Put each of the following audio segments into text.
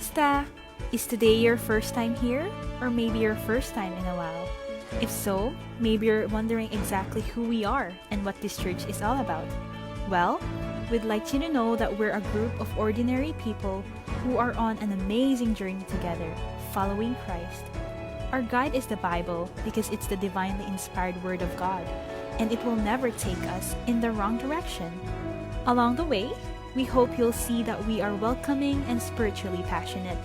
Kamusta? Is today your first time here? Or maybe your first time in a while? If so, maybe you're wondering exactly who we are and what this church is all about. Well, we'd like you to know that we're a group of ordinary people who are on an amazing journey together, following Christ. Our guide is the Bible because it's the divinely inspired Word of God, and it will never take us in the wrong direction. Along the way, we hope you'll see that we are welcoming and spiritually passionate,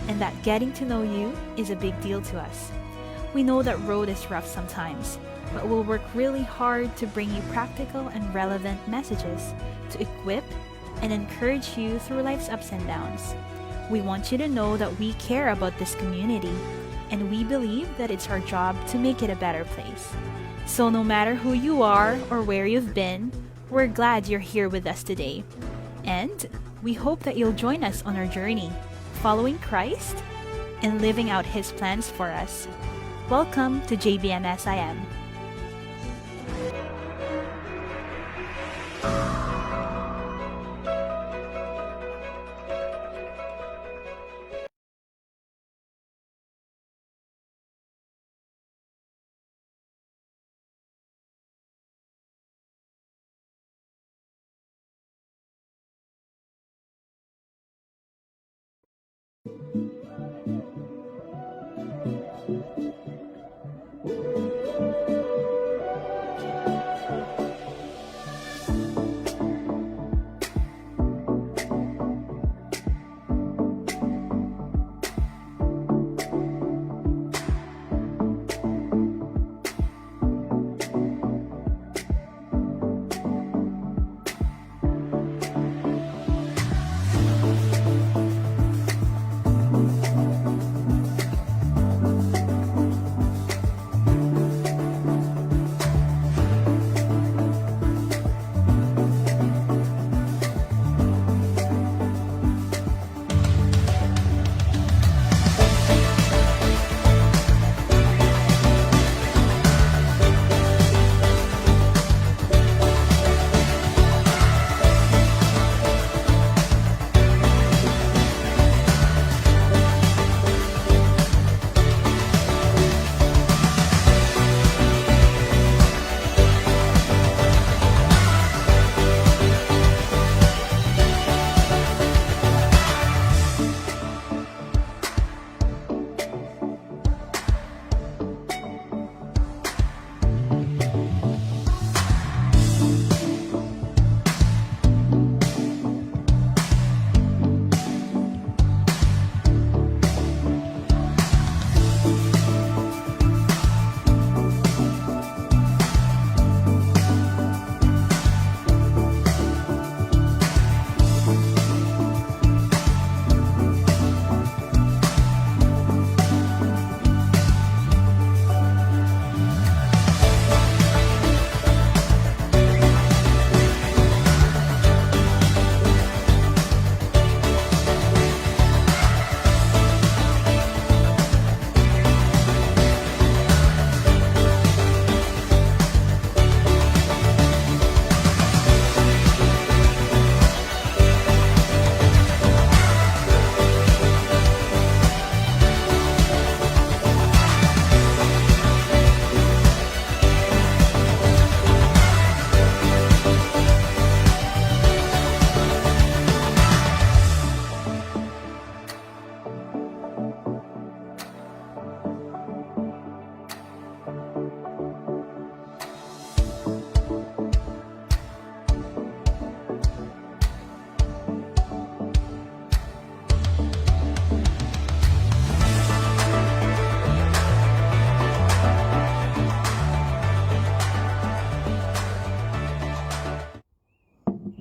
and that getting to know you is a big deal to us. We know that road is rough sometimes, but we'll work really hard to bring you practical and relevant messages to equip and encourage you through life's ups and downs. We want you to know that we care about this community, and we believe that it's our job to make it a better place. So no matter who you are or where you've been, we're glad you're here with us today. And we hope that you'll join us on our journey, following Christ and living out His plans for us. Welcome to JBMSIM.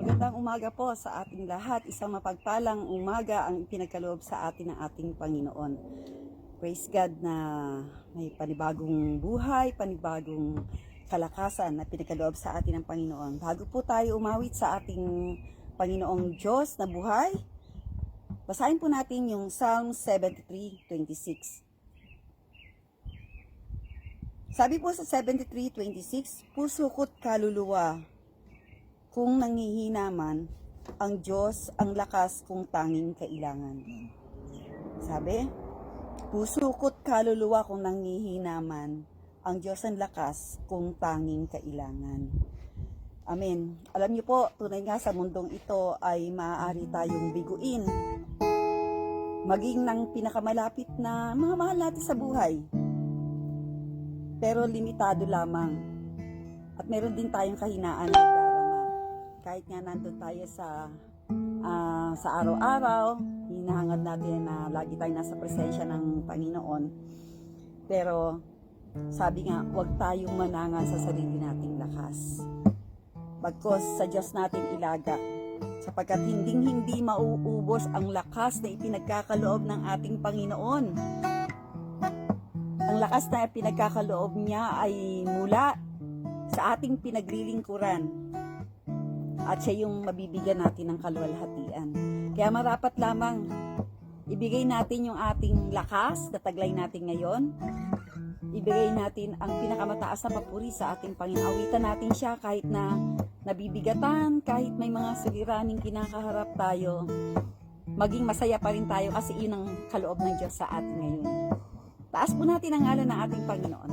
Magandang umaga po sa ating lahat. Isang mapagpalang umaga ang pinagkaloob sa atin ng ating Panginoon. Praise God na may panibagong buhay, panibagong kalakasan na pinagkaloob sa atin ng Panginoon. Bago po tayo umawit sa ating Panginoong Diyos na buhay, basahin po natin yung Psalm 73:26. Sabi po sa 73:26, puso ko't kaluluwa, kung nanghihina man, ang Diyos ang lakas kong tanging kailangan. Sabi, puso ko't kaluluwa kung nanghihina man, ang Diyos ang lakas kung tanging kailangan. Amen. Alam niyo po, tunay nga sa mundong ito ay maaari tayong biguin, maging ng pinakamalapit na mga mahal natin sa buhay. Pero limitado lamang. At meron din tayong kahinaan na darama. Kahit nga nandun tayo sa araw-araw, hinahangad natin na lagi tayo nasa presensya ng Panginoon. Pero sabi nga, huwag tayong manangan sa sarili nating lakas. Bagkos sa Diyos natin ilaga, sapagkat hindi mauubos ang lakas na ipinagkakaloob ng ating Panginoon. Ang lakas na pinagkakaloob niya ay mula sa ating pinaglilingkuran. At siya yung mabibigyan natin ng kaluwalhatian. Kaya marapat lamang ibigay natin yung ating lakas na taglay natin ngayon. Ibigay natin ang pinakamataas na papuri sa ating Panginoon. Awitan natin siya kahit na nabibigatan, kahit may mga suliraning kinakaharap tayo. Maging masaya pa rin tayo kasi yun ang kaloob ng Diyos sa atin ngayon. Taas po natin ang ngalan ng ating Panginoon.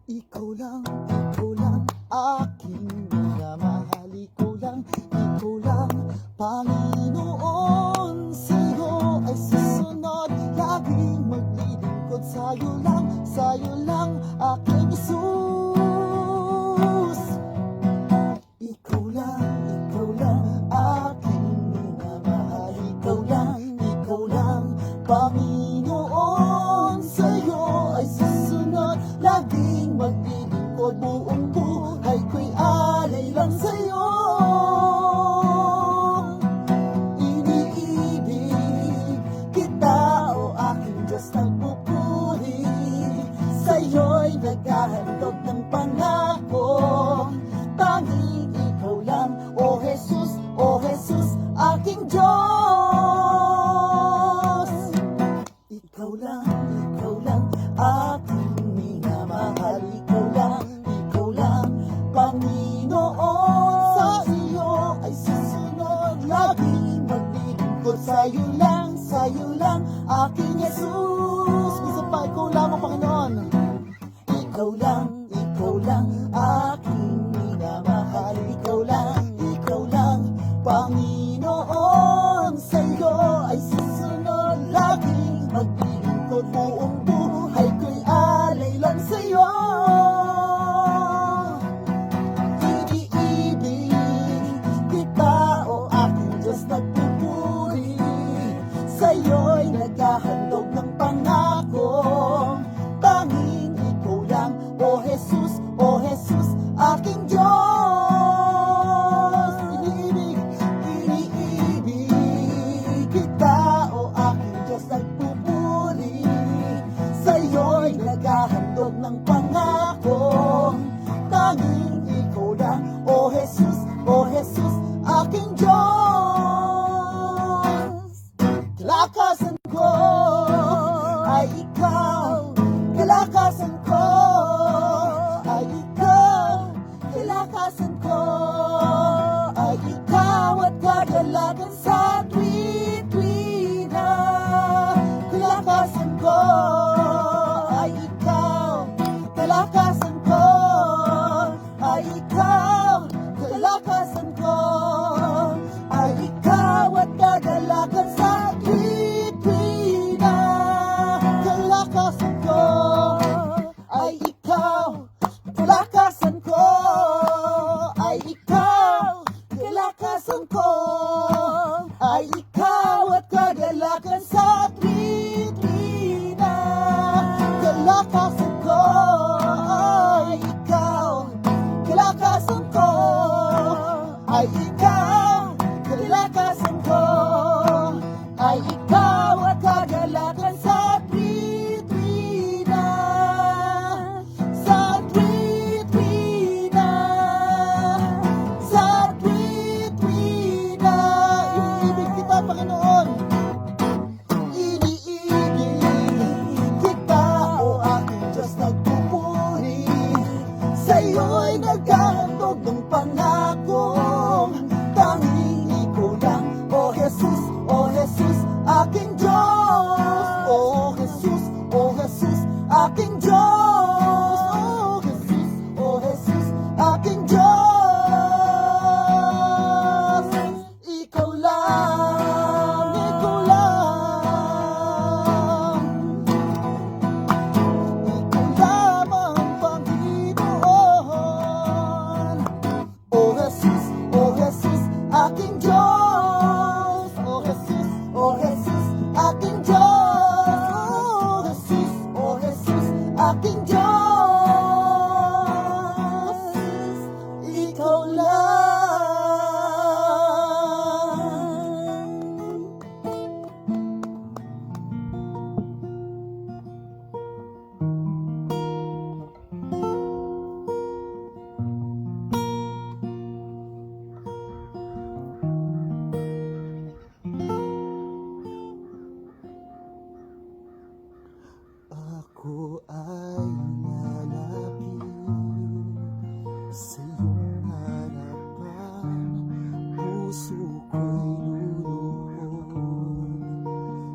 Ikaw lang, aking minamahal. Ikaw lang, Panginoon. Sa'yo ay susunod, laging maglilingkod. Sa'yo lang, aking Jesus. Ikaw lang, aking minamahal. Ikaw lang, Panginoon. Sa'yo ay susunod, laging maglilingkod. Buong buhay ko'y alay lang sa'yo. Iniibig kita, o aking Diyos, nagpupuri. Sa'yo'y naghahandog ng pangako. Tanging ikaw lang, O Jesus, aking Diyos. Ikaw lang, aking minamahal. Ikaw lang, Panginoon. Sa iyo ay susunod, laging maglilingkod. Sa'yo lang, aking Jesus. Minsan pa, ikaw lamang, Panginoon. Ikaw lang, aking minamahal. Ikaw lang, Panginoon. Sa'yo ay susunod, laging maglilingkod. Buong buhay ko'y alay lang sa'yo. Iniibig kita, o aking Diyos, nagpupuri. Sa'yo'y naghahandog ng pangako. Tanging ikaw lang, O Jesus, aking Diyos. Iniibig kita, o aking Diyos, nagpupuri. Sa'yo'y naghahandog ng pangako. Tanging ikaw lang, O Jesus, aking Diyos. Kalakasan ko ay ikaw, kalakasan ko ay ikaw, kalakasan ko ay ikaw, at kagalakan sa tuwi-tuwina. Kalakasan ko ay ikaw, kalakasan ko ay ikaw, kalakasan ko ay ikaw, at kagalakan sa tuwi-tuwina. Kalakasan ko ay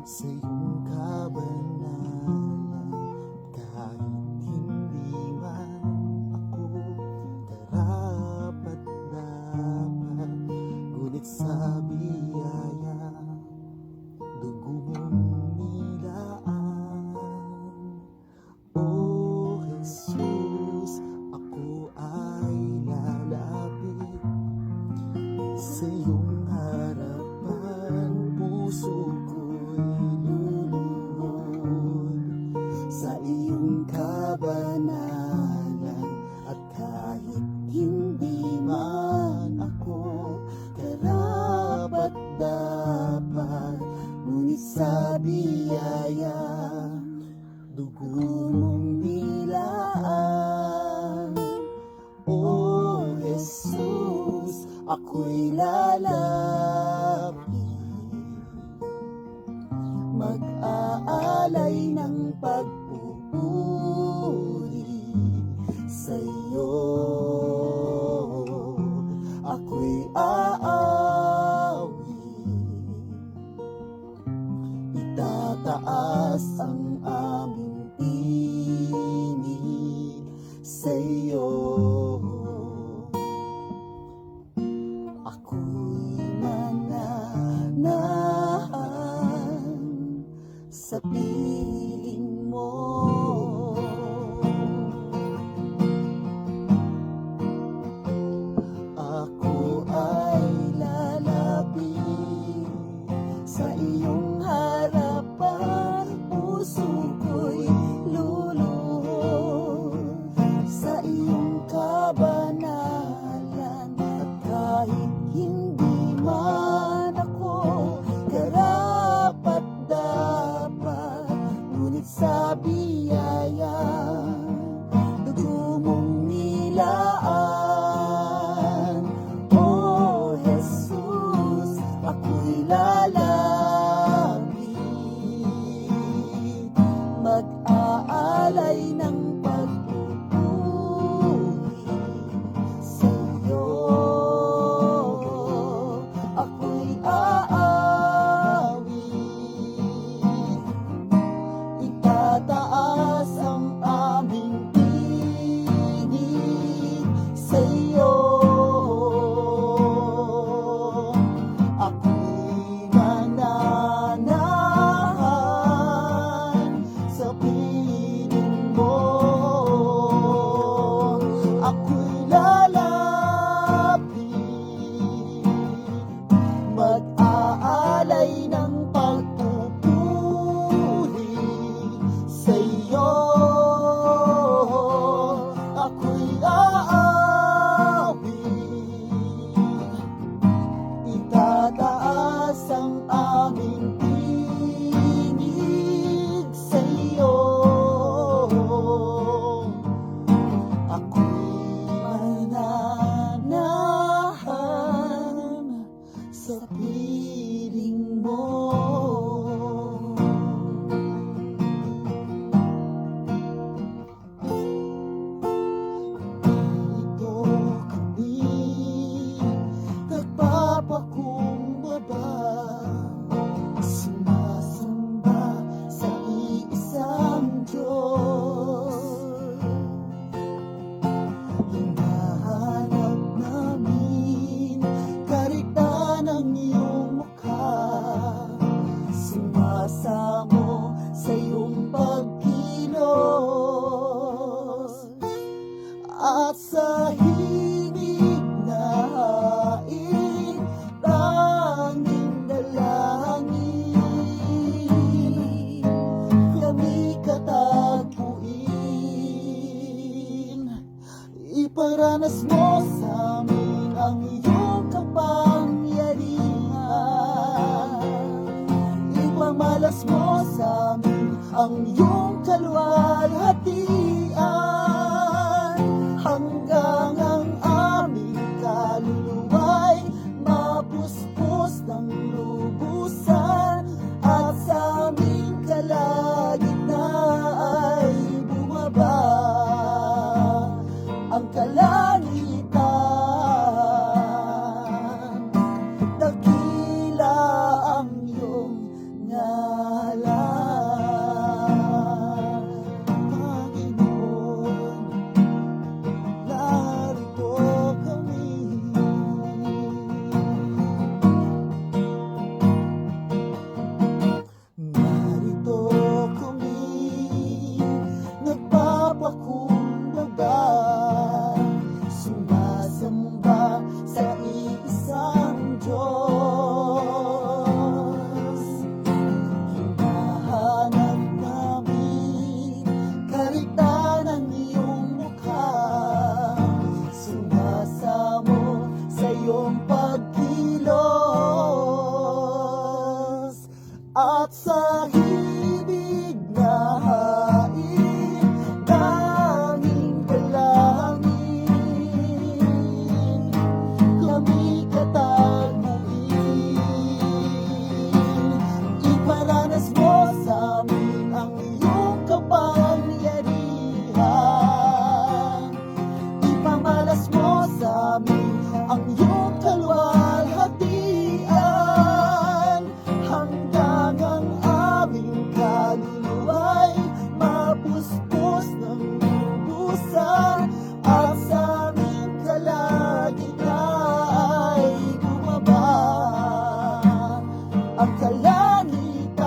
sa iyong kabanalan. Kahit hindi man ako karapat-dapat, ngunit sa biyaya dugo mong nilaan. O Jesus, ako ay lalapit sa iyong harapan, puso ko'y luluhod sa iyong kabanalan. At kahit hindi man ako karapat-dapat, ngunit sa biyaya dugo mong nilaan. O Jesus, ako'y lalapit, mag-aalay ng pagpupuri sa iyo. Ako'y aawi, itataas ang aming tinig sa iyo. Ako'y mananahan sa piling mo. Ako ay lalapit sa iyong harapan, puso ko'y luluhod sa iyong kabanalan. At kahit hindi man ako karapat-dapat, ngunit sa biyaya dugo mong nilaan. O Jesus, ako'y lalapit, mag-aalay ng pagpupuri sa iyo. Ako'y aawi, itataas ang aming tinig sa iyo. Ako'y mananahan sa piling mo. Ako'y lalapit, mag-aalay ng pagpupuri sa iyo. Ako'y aawi, itataas ang aming tinig sa iyo. Ako'y mananahan sa piling mo. Dito kami nagpapakumbaba, sumasamba sa iisang Diyos. Hinahanap namin karita ng iyong mukha, sumasamo sa iyong pagkilos. At sa himig na hain, tanging dalangin, kami katagpuin. Iparanas mo sa amin ang iyong kapangyarihan, ipamalas mo sa amin ang iyong kaluwalhatian, hanggang ang aming kaluluwa'y mapuspos ng lubusan, at sa aming kalagitnaan ay bumaba ang kalangitan. Dakila ang iyong ngalan. akong baba, sumasamba sa iisang Diyos. Hinahanap namin karitan ng iyong mukha, sumasamo sa iyong pagkilos, at sa hibig na hain tanging dalangin kami kataguin. Iparanas mo sa amin ang iyong kapangyarihan, ipamalas mo sa amin ang iyong kaluwalhatian, hanggang ang aming kaluluwa'y mapuspos ng lubusan, at sa aming kalagitnaan ay bumaba ang kalangitan.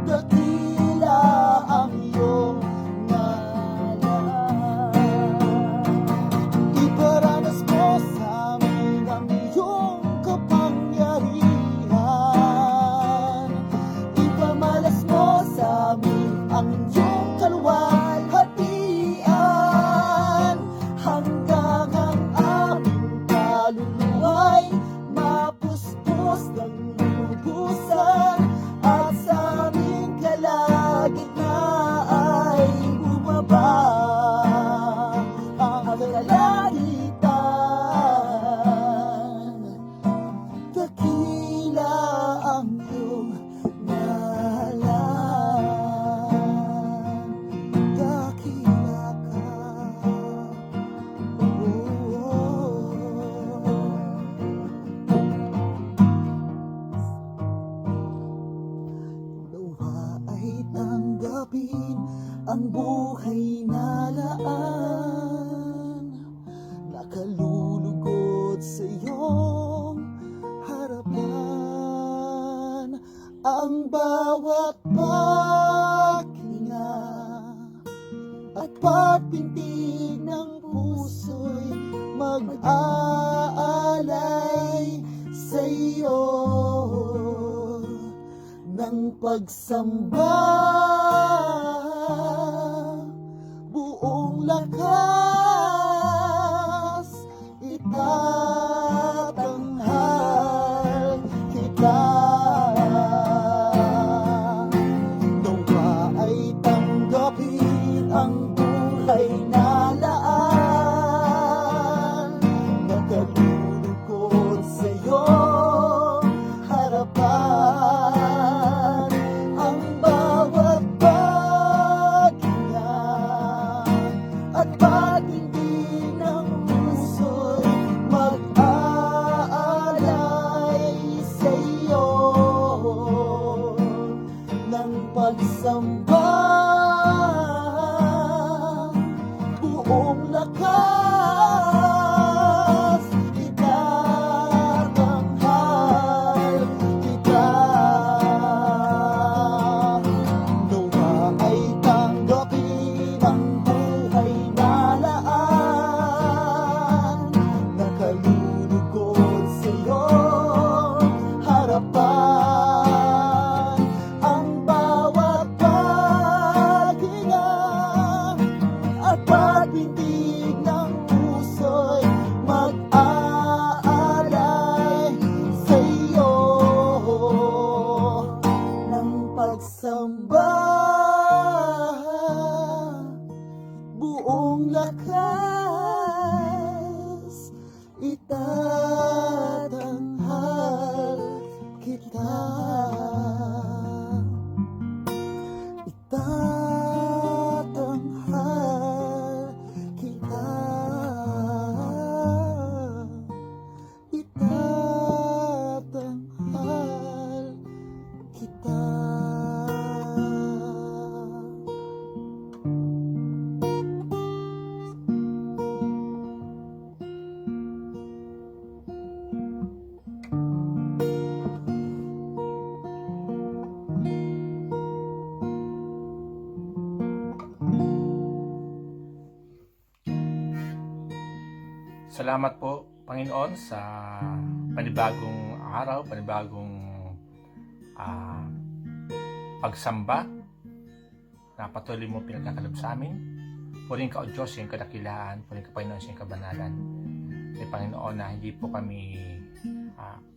Dakila ang iyong ngalan, iparanas mo sa amin ang iyong kapangyarihan, ipamalas mo sa amin ang iyong kaluwalhatian, hanggang ang aming kaluluwa'y mapuspos ng lubusan, at sa aming kalagitnaan ay bumaba ang kalangitan. Dakila ang iyong ngalan, dakila ka. Luha ay tanggapin ang buhay na laan, nakalulugod sa iyong harapan. Ang bawat paghinga at pagpintig ng puso'y mag-aalay sa iyo ng pagsamba, buong lakas itatanghal kita. Nawa ay tanggapin ang buhay na laan, nakalulugod sa iyong harapan. Ang bawat paghinga at pag-ibig ng puso'y mag-aalay sa iyo Salamat po, Panginoon, sa panibagong araw, panibagong pagsamba na patuloy mo pinagkakalob sa amin. Puring ka, O Diyos, yung kadakilaan, puring ka, Panginoon, sa iyong kabanalan. Kaya, Panginoon, na hindi po kami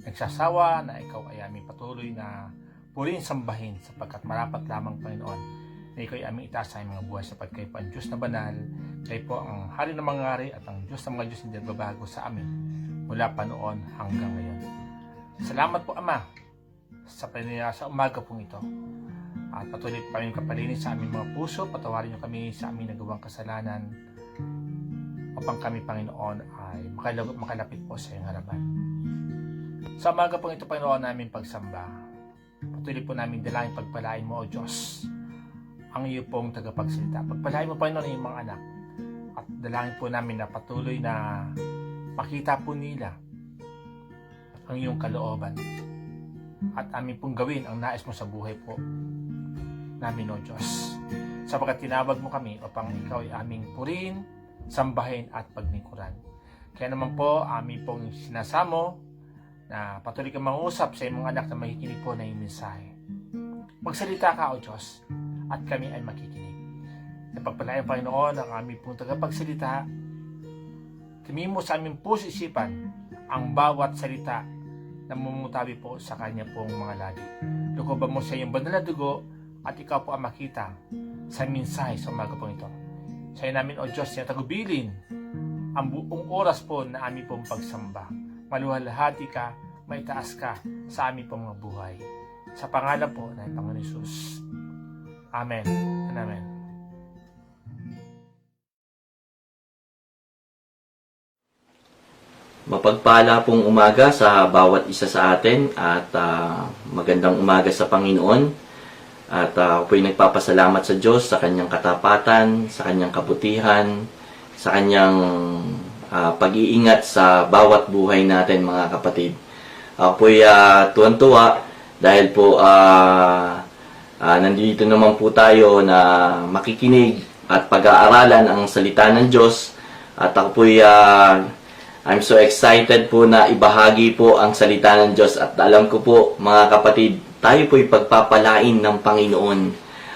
nagsasawa, na ikaw ay aming patuloy na purihin sambahin, sapagkat marapat lamang, Panginoon, na ikaw ay aming itaas sa aming mga buhay, sapagkat kayo po ang Diyos na banal, kayo po ang hari ng mga hari at ang Diyos ng mga Diyos hindi nagbabago sa amin mula pa noon hanggang ngayon. Salamat po, Ama, sa umaga pong ito. At patuloy pa rin kapalinis sa aming mga puso, patawarin niyo kami sa aming nagawang kasalanan upang kami, Panginoon, ay makalapit po sa iyong harapan. Sa umaga pong ito, Panginoon, namin pagsamba, patuloy po namin dalangin pagpalain mo, O Diyos, ang iyo pong tagapagsalita. Pagpalain mo, Panginoon, ang iyong mga anak. At dalangin po namin na patuloy na makita po nila ang iyong kalooban. At amin pong gawin ang nais mo sa buhay po namin, O Diyos. Sapagkat tinawag mo kami upang ikaw ay aming purihin, sambahin at paglingkuran. Kaya naman po, amin pong sinasamo na patuloy kang mangusap sa iyong mga anak na makikinig po na iyong mensahe. Magsalita ka, O Diyos, at kami ay makikinig. Napagpalain, Panginoon, ang aming pong tagapagsalita. Tingin mo sa aming puso isipan ang bawat salita na mumutabi po sa kanya pong mga labi. Lukoban mo sa iyong banal na dugo at ikaw po ang makita sa mensahe sa umaga po ito. Sa iyo namin, O Diyos, na tagubilin ang buong oras po na aming pong pagsamba. Maluhalhati ka, maitaas ka sa aming pong mga buhay. Sa pangalan po ng Panginoon Hesus. Amen and Amen. Mapagpala pong umaga sa bawat isa sa atin at magandang umaga sa Panginoon. At ako po'y nagpapasalamat sa Diyos sa kanyang katapatan, sa kanyang kabutihan, sa kanyang pag-iingat sa bawat buhay natin, mga kapatid. Ako po'y tuwan-tuwa dahil po nandito naman po tayo na makikinig at pag-aaralan ang salita ng Diyos. At ako po'y I'm so excited po na ibahagi po ang salita ng Diyos. At alam ko po, mga kapatid, tayo po'y pagpapalain ng Panginoon.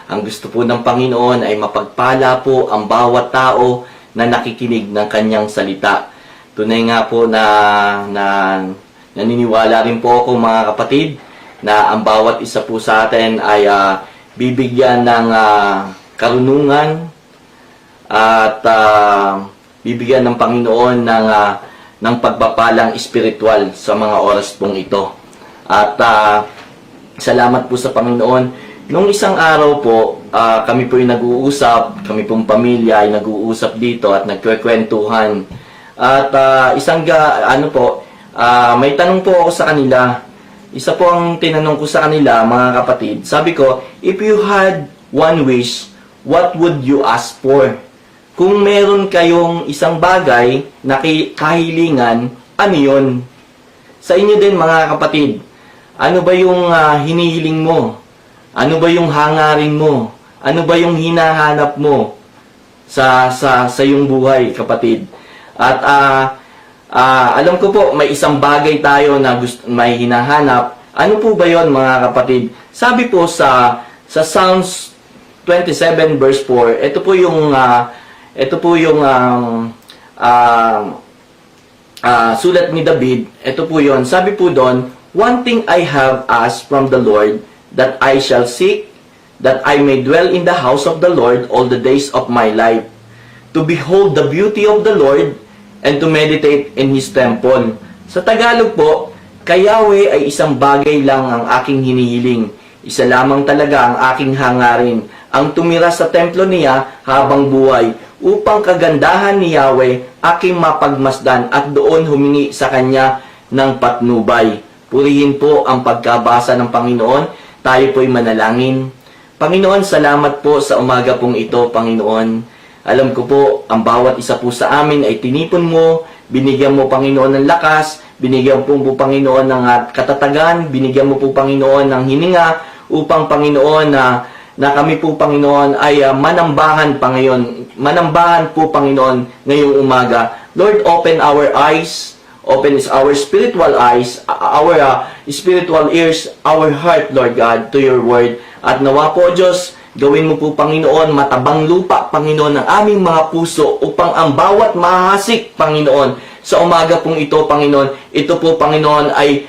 Ang gusto po ng Panginoon ay mapagpala po ang bawat tao na nakikinig ng kanyang salita. Tunay nga po na naniniwala rin po ako, mga kapatid, na ang bawat isa po sa atin ay bibigyan ng karunungan at bibigyan ng Panginoon ng pagpapalang espiritual sa mga oras pong ito. At salamat po sa Panginoon. Nung isang araw po, kami po ay nag-uusap, kami pong pamilya ay nag-uusap dito at nagkwekwentuhan. At may tanong po ako sa kanila. Isa po ang tinanong ko sa kanila, mga kapatid. Sabi ko, if you had one wish, what would you ask for? Kung meron kayong isang bagay na kahilingan, ano yun? Sa inyo din, mga kapatid, ano ba yung hinihiling mo? Ano ba yung hangarin mo? Ano ba yung hinahanap mo sa iyong buhay, kapatid? At alam ko po, may isang bagay tayo na may hinahanap. Ano po ba yon, mga kapatid? Sabi po sa Psalms 27 verse 4, ito po yung sulat ni David. Ito po yon. Sabi po doon, one thing I have asked from the Lord, that I shall seek, that I may dwell in the house of the Lord all the days of my life, to behold the beauty of the Lord, and to meditate in His temple. Sa Tagalog po, kay Yahweh ay isang bagay lang ang aking hinihiling. Isa lamang talaga ang aking hangarin, ang tumira sa templo niya habang buhay, upang kagandahan ni Yahweh aking mapagmasdan at doon humingi sa Kanya ng patnubay. Purihin po ang pagkabasa ng Panginoon. Tayo po'y manalangin. Panginoon, salamat po sa umaga pong ito, Panginoon. Alam ko po, ang bawat isa po sa amin ay tinipon mo, binigyan mo, Panginoon, ng lakas, binigyan po, Panginoon, ng katatagan, binigyan mo po, Panginoon, ng hininga, upang, Panginoon, na kami po, Panginoon, ay manambahan po, Panginoon, ngayong umaga. Lord, open our eyes, open our spiritual eyes, our spiritual ears, our heart, Lord God, to your word. At nawa po, Diyos, gawin mo po, Panginoon, matabang lupa, Panginoon, ng aming mga puso upang ang bawat mahasik, Panginoon, sa umaga pong ito, Panginoon, ito po, Panginoon, ay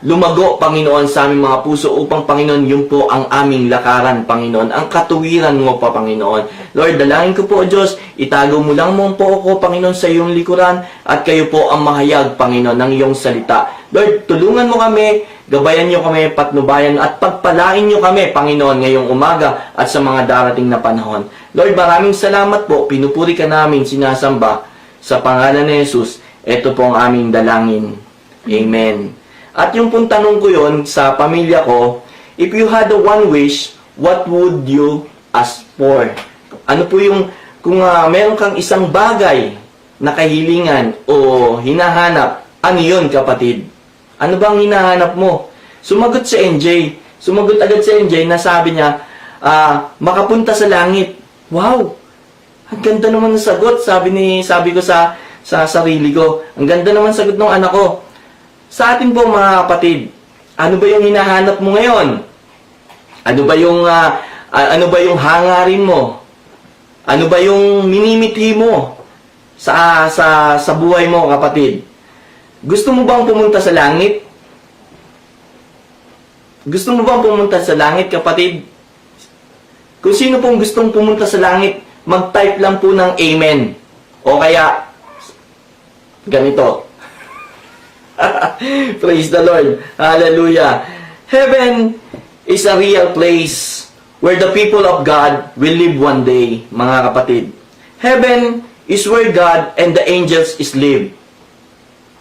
lumago, Panginoon, sa aming mga puso upang, Panginoon, yun po ang aming lakaran, Panginoon, ang katuwiran mo pa, Panginoon. Lord, dalangin ko po, Diyos, itago mo lang mo po ako, Panginoon, sa iyong likuran at kayo po ang mahayag, Panginoon, ng iyong salita. Lord, tulungan mo kami, gabayan niyo kami, patnubayan at pagpalain niyo kami, Panginoon, ngayong umaga at sa mga darating na panahon. Lord, maraming salamat po, pinupuri ka namin, sinasamba sa pangalan ni Jesus. Ito po ang aming dalangin. Amen. At yung pong tanong ko yun sa pamilya ko, if you had a one wish, what would you ask for? Ano po yung, kung meron kang isang bagay na kahilingan o hinahanap, ano yun, kapatid? Ano bang hinahanap mo? Sumagot si NJ. Sumagot agad si NJ na sabi niya, makapunta sa langit. Wow! Ang ganda naman ng sagot, sabi ko sa sarili ko. Ang ganda naman sagot ng anak ko. Sa atin po mga kapatid, ano ba yung hinahanap mo ngayon? Ano ba yung hangarin mo? Ano ba yung minimithi mo sa buhay mo, kapatid? Gusto mo bang pumunta sa langit? Gusto mo bang pumunta sa langit, kapatid? Kung sino pong gustong pumunta sa langit, mag-type lang po ng amen. O kaya, ganito. Praise the Lord. Hallelujah. Heaven is a real place where the people of God will live one day, mga kapatid. Heaven is where God and the angels live.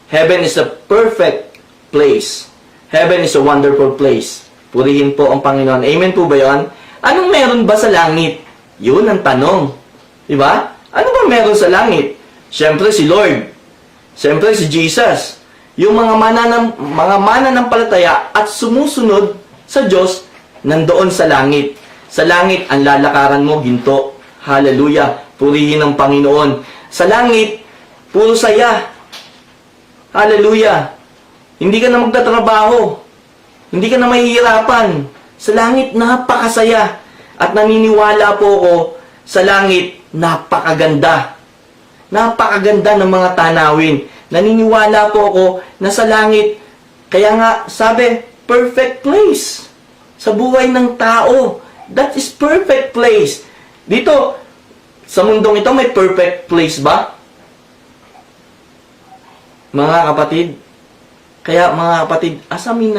Heaven is a perfect place. Heaven is a wonderful place. Purihin po ang Panginoon. Amen po ba yun? Anong meron ba sa langit? Yun ang tanong. Diba? Ano ba meron sa langit? Siyempre si Lord. Siyempre si Jesus. Yung mga mananampalataya at sumusunod sa Diyos, nandoon sa langit. Sa langit, ang lalakaran mo, ginto. Hallelujah. Purihin ang Panginoon. Sa langit, puro saya. Hallelujah. Hindi ka na magtatrabaho. Hindi ka na mahihirapan. Sa langit, napakasaya. At naniniwala po ako, sa langit, napakaganda. Napakaganda ng mga tanawin. Naniniwala po ako na sa langit, kaya nga, sabi, perfect place. Sa buhay ng tao. That is perfect place. Dito, sa mundong ito, may perfect place ba? Mga kapatid, kaya mga kapatid, asamin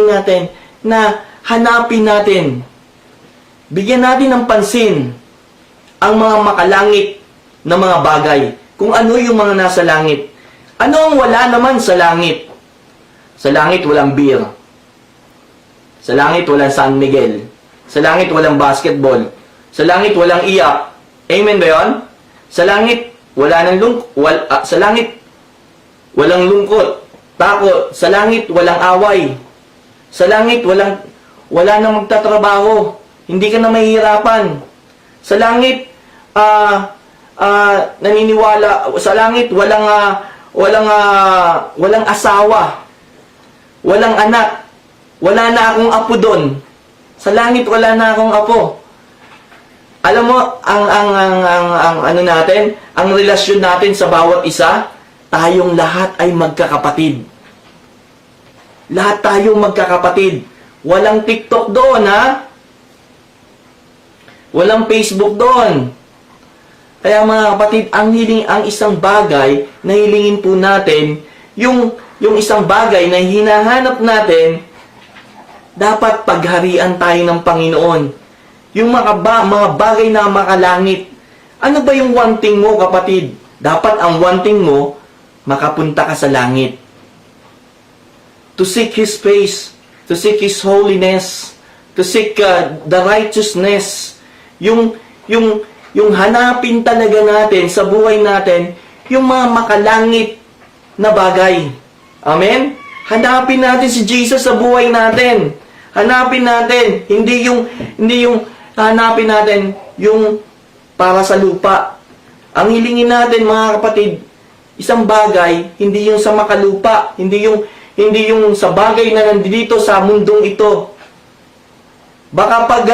natin na hanapin natin, bigyan natin ng pansin ang mga makalangit na mga bagay, kung ano yung mga nasa langit. Ano ang wala naman sa langit? Sa langit walang beer. Sa langit walang San Miguel. Sa langit walang basketball. Sa langit walang iyak. Amen ba yun? Sa langit sa langit walang lungkot, takot. Sa langit walang away. Sa langit wala nang magtatrabaho. Hindi ka na mahihirapan. Sa langit naniniwala, sa langit walang asawa. Walang anak. Wala na akong apo doon. Sa langit wala na akong apo. Alam mo, ang ano natin, ang relasyon natin sa bawat isa, tayong lahat ay magkakapatid. Lahat tayong magkakapatid. Walang TikTok doon, ha? Walang Facebook doon. Kaya mga kapatid, ang isang bagay na hilingin po natin, yung isang bagay na hinahanap natin, dapat pagharian tayo ng Panginoon. Yung mga bagay na makalangit. Ano ba yung wanting mo, kapatid? Dapat ang wanting mo, makapunta ka sa langit. To seek His face, to seek His holiness, to seek the righteousness. Yung hanapin talaga natin sa buhay natin, yung mga makalangit na bagay. Amen? Hanapin natin si Jesus sa buhay natin. Hanapin natin, hindi yung hanapin natin yung para sa lupa. Ang hilingin natin mga kapatid, isang bagay, hindi yung sa makalupa, hindi yung sa bagay na nandito sa mundong ito. Baka pag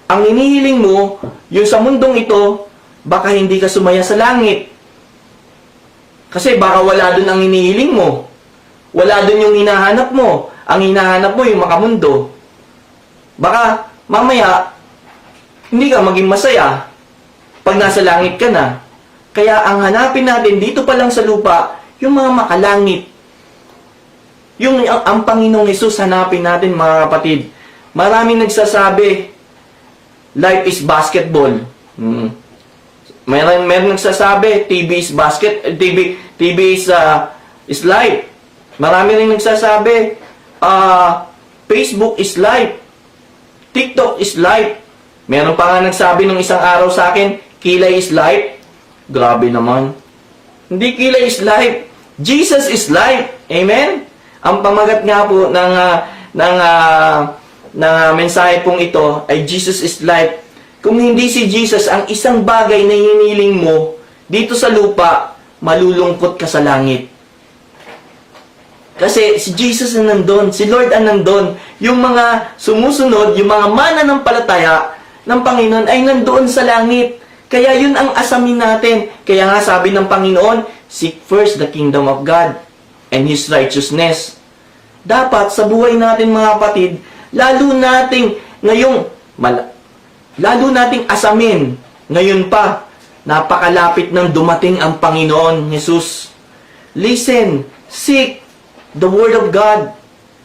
ang inihiling mo, yung sa mundong ito, baka hindi ka sumaya sa langit. Kasi baka wala dun ang inihiling mo. Wala dun yung hinahanap mo. Ang hinahanap mo yung makamundo. Baka mamaya, hindi ka maging masaya pag nasa langit ka na. Kaya ang hanapin natin dito pa lang sa lupa, yung mga makalangit. Yung ang Panginoong Hesus hanapin natin mga kapatid. Maraming nagsasabi, life is basketball. Meron nagsasabi, TV is life. Marami rin nagsasabi, Facebook is life. TikTok is life. Meron pa nga nagsabi nung isang araw sa akin, kilay is life. Grabe naman. Hindi kilay is life. Jesus is life. Amen? Ang pamagat nga po ng mensahe pong ito ay Jesus is life. Kung hindi si Jesus ang isang bagay na hiniling mo dito sa lupa, malulungkot ka sa langit. Kasi si Jesus ang nandun, si Lord ang nandun. Yung mga sumusunod, yung mga mananampalataya ng Panginoon ay nandoon sa langit. Kaya yun ang asamin natin. Kaya nga sabi ng Panginoon, seek first the kingdom of God and His righteousness. Dapat sa buhay natin mga kapatid, lalo nating asamin, ngayon pa, napakalapit ng dumating ang Panginoon Jesus. Listen, seek the Word of God.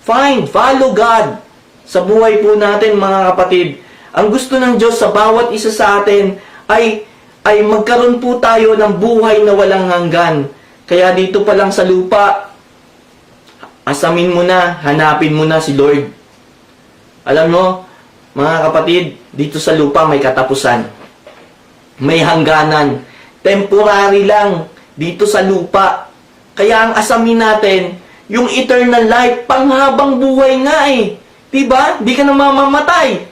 Follow God. Sa buhay po natin mga kapatid, ang gusto ng Diyos sa bawat isa sa atin ay magkaroon po tayo ng buhay na walang hanggan. Kaya dito pa lang sa lupa, asamin mo na, hanapin mo na si Lord. Alam mo, mga kapatid, dito sa lupa may katapusan. May hangganan. Temporary lang dito sa lupa. Kaya ang asamin natin, yung eternal life, panghabang buhay nga eh. Diba? Hindi ka na mamamatay.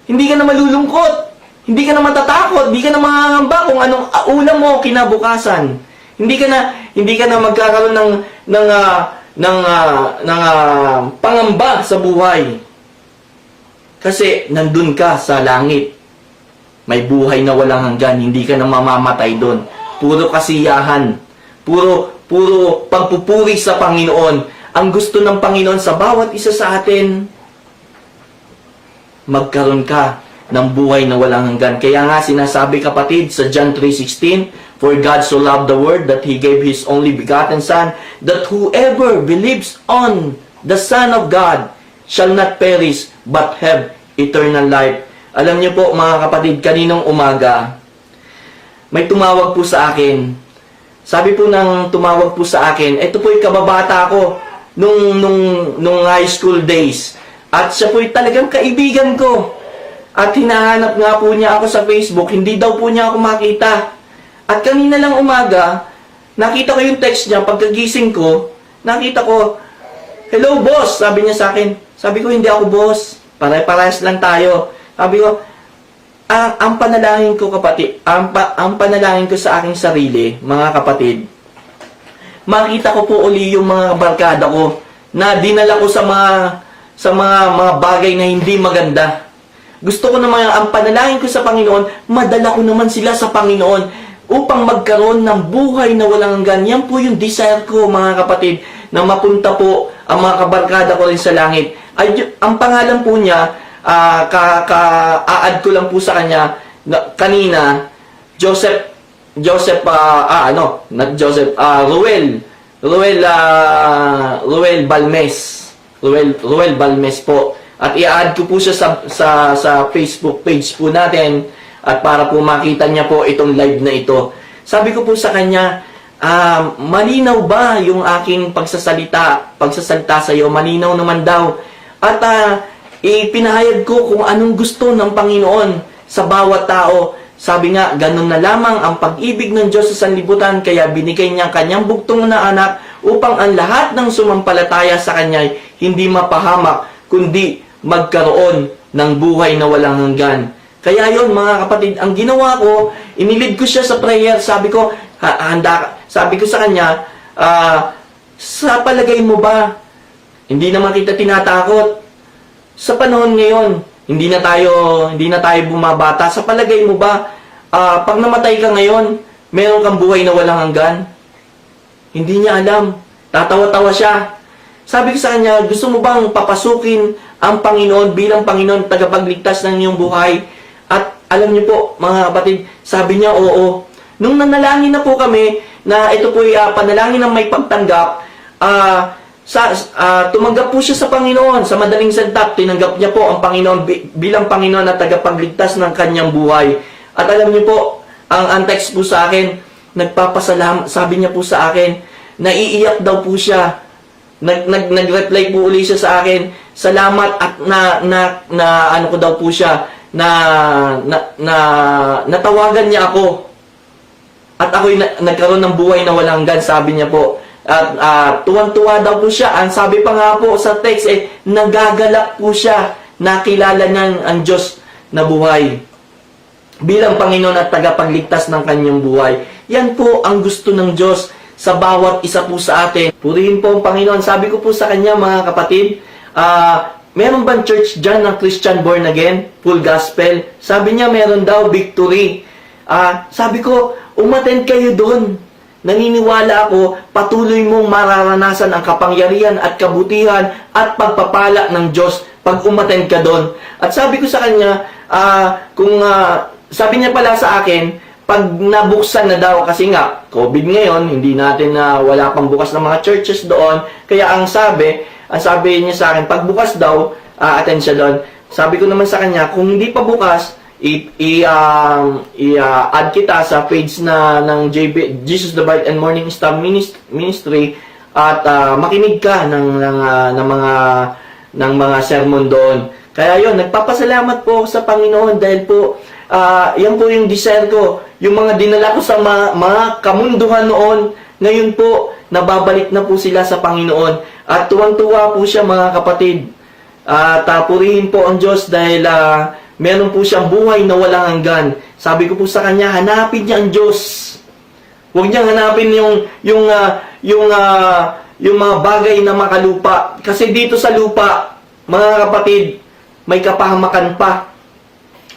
Hindi ka na malulungkot. Hindi ka na matatakot. Hindi ka na mangangamba kung anong ulam mo kinabukasan. Hindi ka na magkakaroon ng pangamba sa buhay. Kasi nandun ka sa langit. May buhay na walang hanggan. Hindi ka na mamamatay doon. Puro kasiyahan. Puro pagpupuri sa Panginoon. Ang gusto ng Panginoon sa bawat isa sa atin, magkaroon ka ng buhay na walang hanggan. Kaya nga sinasabi kapatid sa John 3:16, for God so loved the world that He gave His only begotten Son, that whoever believes on the Son of God shall not perish, but have eternal life. Alam niyo po mga kapatid, kaninong umaga, may tumawag po sa akin. Sabi po ng tumawag po sa akin, ito po'y kababata ko nung high school days. At siya po'y talagang kaibigan ko. At hinahanap nga po niya ako sa Facebook, hindi daw po niya ako makita. At kanina lang umaga, nakita ko yung text niya, pagkagising ko, nakita ko, hello boss, sabi niya sa akin. Sabi ko, hindi ako boss. Pare-parehas lang tayo. Sabi ko, ang panalangin ko kapatid, ang panalangin ko sa aking sarili, mga kapatid, makita ko po uli yung mga barkada ko na dinala ko sa mga bagay na hindi maganda. Gusto ko naman, ang panalangin ko sa Panginoon, madala ko naman sila sa Panginoon upang magkaroon ng buhay na walang hanggan. Yan po yung desire ko, mga kapatid, na mapunta po ang mga kabarkada ko rin sa langit. Ang pangalan po niya, ka-add ko lang po sa kanya kanina, Ruel Balmes po. At i-add ko po siya sa Facebook page po natin at para po makita niya po itong live na ito. Sabi ko po sa kanya, malinaw ba yung aking pagsasalita sa iyo? Malinaw naman daw. At ipinahayag ko kung anong gusto ng Panginoon sa bawat tao. Sabi nga, ganun na lamang ang pag-ibig ng Diyos sa sanlibutan, kaya binigay niya kanyang bugtong na anak upang ang lahat ng sumampalataya sa kanya hindi mapahamak, kundi magkaroon ng buhay na walang hanggan. Kaya yon mga kapatid, ang ginawa ko, Inilid ko siya sa prayer. Sabi ko, sabi ko sa kanya, sa palagay mo ba, hindi naman kita tinatakot. Sa panahon ngayon, hindi na tayo bumabata. Sa palagay mo ba, pag namatay ka ngayon, meron kang buhay na walang hanggan? Hindi niya alam. Tatawa-tawa siya. Sabi ko sa kanya, gusto mo bang papasukin ang Panginoon bilang Panginoon tagapagligtas ng iyong buhay? At alam niyo po, mga kapatid, sabi niya, oo. Nung nanalangin na po kami, na ito po panalangin ng may pagtanggap, tumanggap po siya sa Panginoon. Sa madaling salita, tinanggap niya po ang Panginoon bilang Panginoon at tagapagligtas ng kanyang buhay. At alam niyo po, ang text po sa akin, nagpapasalamat, sabi niya po sa akin, naiiyak daw po siya. Nag-reply po uli siya sa akin, salamat at ano ko daw po siya, natawagan niya ako. At ako'y nagkaroon ng buhay na walang hanggan, sabi niya po. At tuwang-tuwa daw po siya. Ang sabi pa nga po sa text, nagagalak po siya. Nakilala niya ang Diyos na buhay bilang Panginoon at tagapagligtas ng kanyang buhay. Yan po ang gusto ng Diyos sa bawat isa po sa atin. Purihin po ang Panginoon. Sabi ko po sa kanya, mga kapatid, meron bang church dyan ng Christian born again? Full gospel? Sabi niya, meron daw, Victory. Sabi ko, umattend kayo doon. Naniniwala ako, patuloy mong mararanasan ang kapangyarihan at kabutihan at pagpapala ng Diyos pag umattend ka doon. At sabi ko sa kanya, sabi niya pala sa akin, pag nabuksan na daw, kasi nga, COVID ngayon, hindi natin wala pang bukas ng mga churches doon. Kaya ang sabi niya sa akin, pag bukas daw, attend siya doon. Sabi ko naman sa kanya, kung hindi pa bukas, i-add kita sa page ng Jesus the Bright and Morning Star Ministry at makinig ka ng mga sermon doon. Kaya yon, nagpapasalamat po ako sa Panginoon dahil po yan po yung desire ko. Yung mga dinala ko sa mga kamunduhan noon, ngayon po, nababalik na po sila sa Panginoon. At tuwang-tuwa po siya, mga kapatid. Purihin po ang Diyos dahil meron po siyang buhay na walang hanggan. Sabi ko po sa kanya, hanapin niya ang Diyos. Huwag niyang hanapin yung mga bagay na makalupa. Kasi dito sa lupa, mga kapatid, may kapahamakan pa.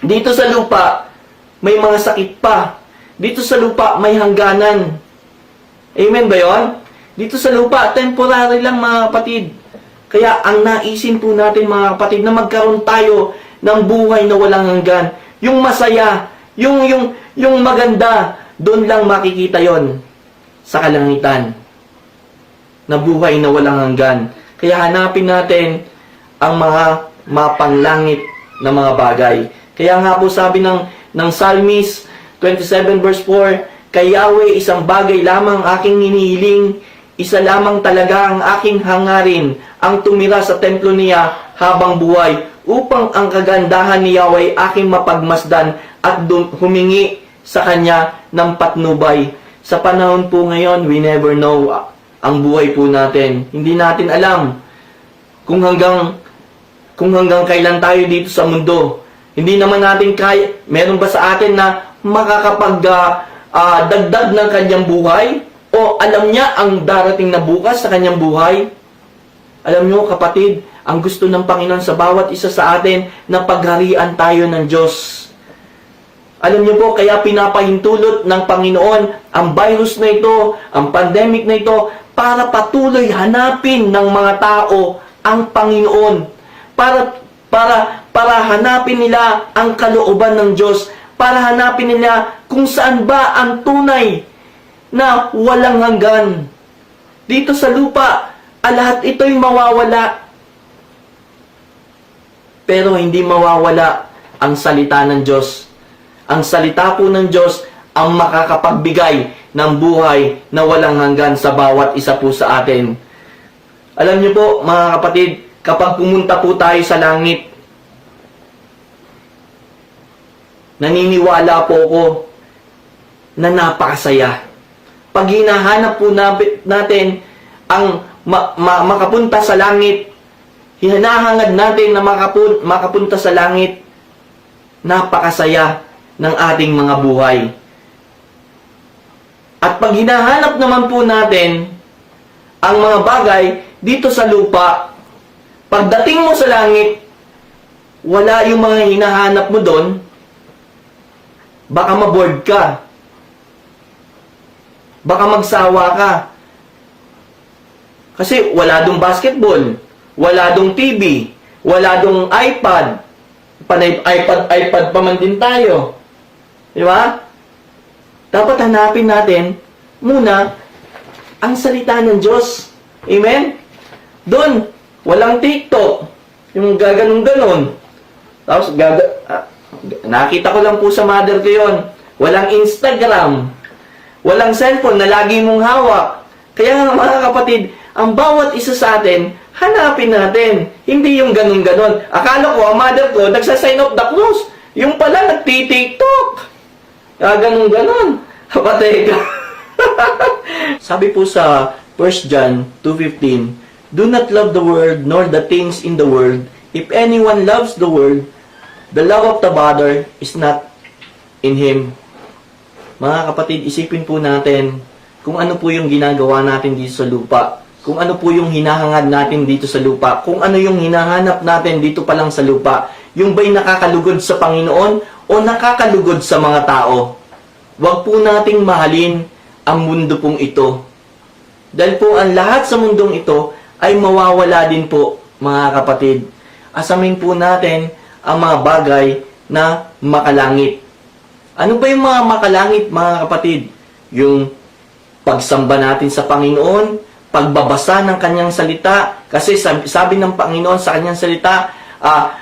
Dito sa lupa, may mga sakit pa. Dito sa lupa, may hangganan. Amen ba yun? Dito sa lupa, temporary lang, mga kapatid. Kaya ang naisin po natin, mga kapatid, na magkaroon tayo ng buhay na walang hanggan. Yung masaya, yung maganda, doon lang makikita yon sa kalangitan. Na buhay na walang hanggan. Kaya hanapin natin ang mga mapanglangit na mga bagay. Kaya nga po sabi ng Psalmist 27 verse 4, kay Yahweh isang bagay lamang aking hinihiling, isa lamang talaga ang aking hangarin, ang tumira sa templo niya habang buhay, upang ang kagandahan ni Yahweh aking mapagmasdan at humingi sa kanya ng patnubay. Sa panahon po ngayon, we never know ang buhay po natin. Hindi natin alam kung hanggang kailan tayo dito sa mundo. Hindi naman natin kaya, meron ba sa atin na makakapagdagdag ng kanyang buhay? O alam niya ang darating na bukas sa kanyang buhay? Alam niyo, kapatid, ang gusto ng Panginoon sa bawat isa sa atin na pagharian tayo ng Diyos. Alam niyo po, kaya pinapahintulot ng Panginoon ang virus na ito, ang pandemic na ito, para patuloy hanapin ng mga tao ang Panginoon. Para hanapin nila ang kalooban ng Diyos. Para hanapin nila kung saan ba ang tunay na walang hanggan. Dito sa lupa, lahat ito'y mawawala. Pero hindi mawawala ang salita ng Diyos. Ang salita po ng Diyos ang makakapagbigay ng buhay na walang hanggan sa bawat isa po sa atin. Alam niyo po, mga kapatid, kapag pumunta po tayo sa langit, naniniwala po ako na napakasaya. Pag hinahanap po natin ang makapunta sa langit, hinahangad natin na makapunta sa langit, napakasaya ng ating mga buhay. At pag hinahanap naman po natin ang mga bagay dito sa lupa, pagdating mo sa langit, wala yung mga hinahanap mo doon, baka maboard ka. Baka magsawa ka. Kasi wala dong basketball, wala dong TV, wala dong iPad. iPad pa man din tayo. Di ba? Dapat hanapin natin muna ang salita ng Diyos. Amen? Doon, walang TikTok. Yung gaganong-ganon. Tapos, nakita ko lang po sa mother ko yun. Walang Instagram. Walang cellphone na lagi mong hawak. Kaya nga mga kapatid, ang bawat isa sa atin, hanapin natin. Hindi yung ganun-ganon. Akala ko, ang mother ko, nagsasign of the cross. Yung pala, nagti-TikTok. Ganun-ganon. Patay ka. Sabi po sa 1 John 2:15, do not love the world nor the things in the world. If anyone loves the world, the love of the Father is not in him. Mga kapatid, isipin po natin kung ano po yung ginagawa natin dito sa lupa. Kung ano po yung hinahangad natin dito sa lupa. Kung ano yung hinahanap natin dito pa lang sa lupa. Yung ba'y nakakalugod sa Panginoon o nakakalugod sa mga tao? Huwag po nating mahalin ang mundo pong ito. Dahil po ang lahat sa mundong ito ay mawawala din po, mga kapatid. Asamin po natin ang mga bagay na makalangit. Ano ba yung mga makalangit, mga kapatid? Yung pagsamba natin sa Panginoon, pagbabasa ng kanyang salita, kasi sabi ng Panginoon sa kanyang salita, ang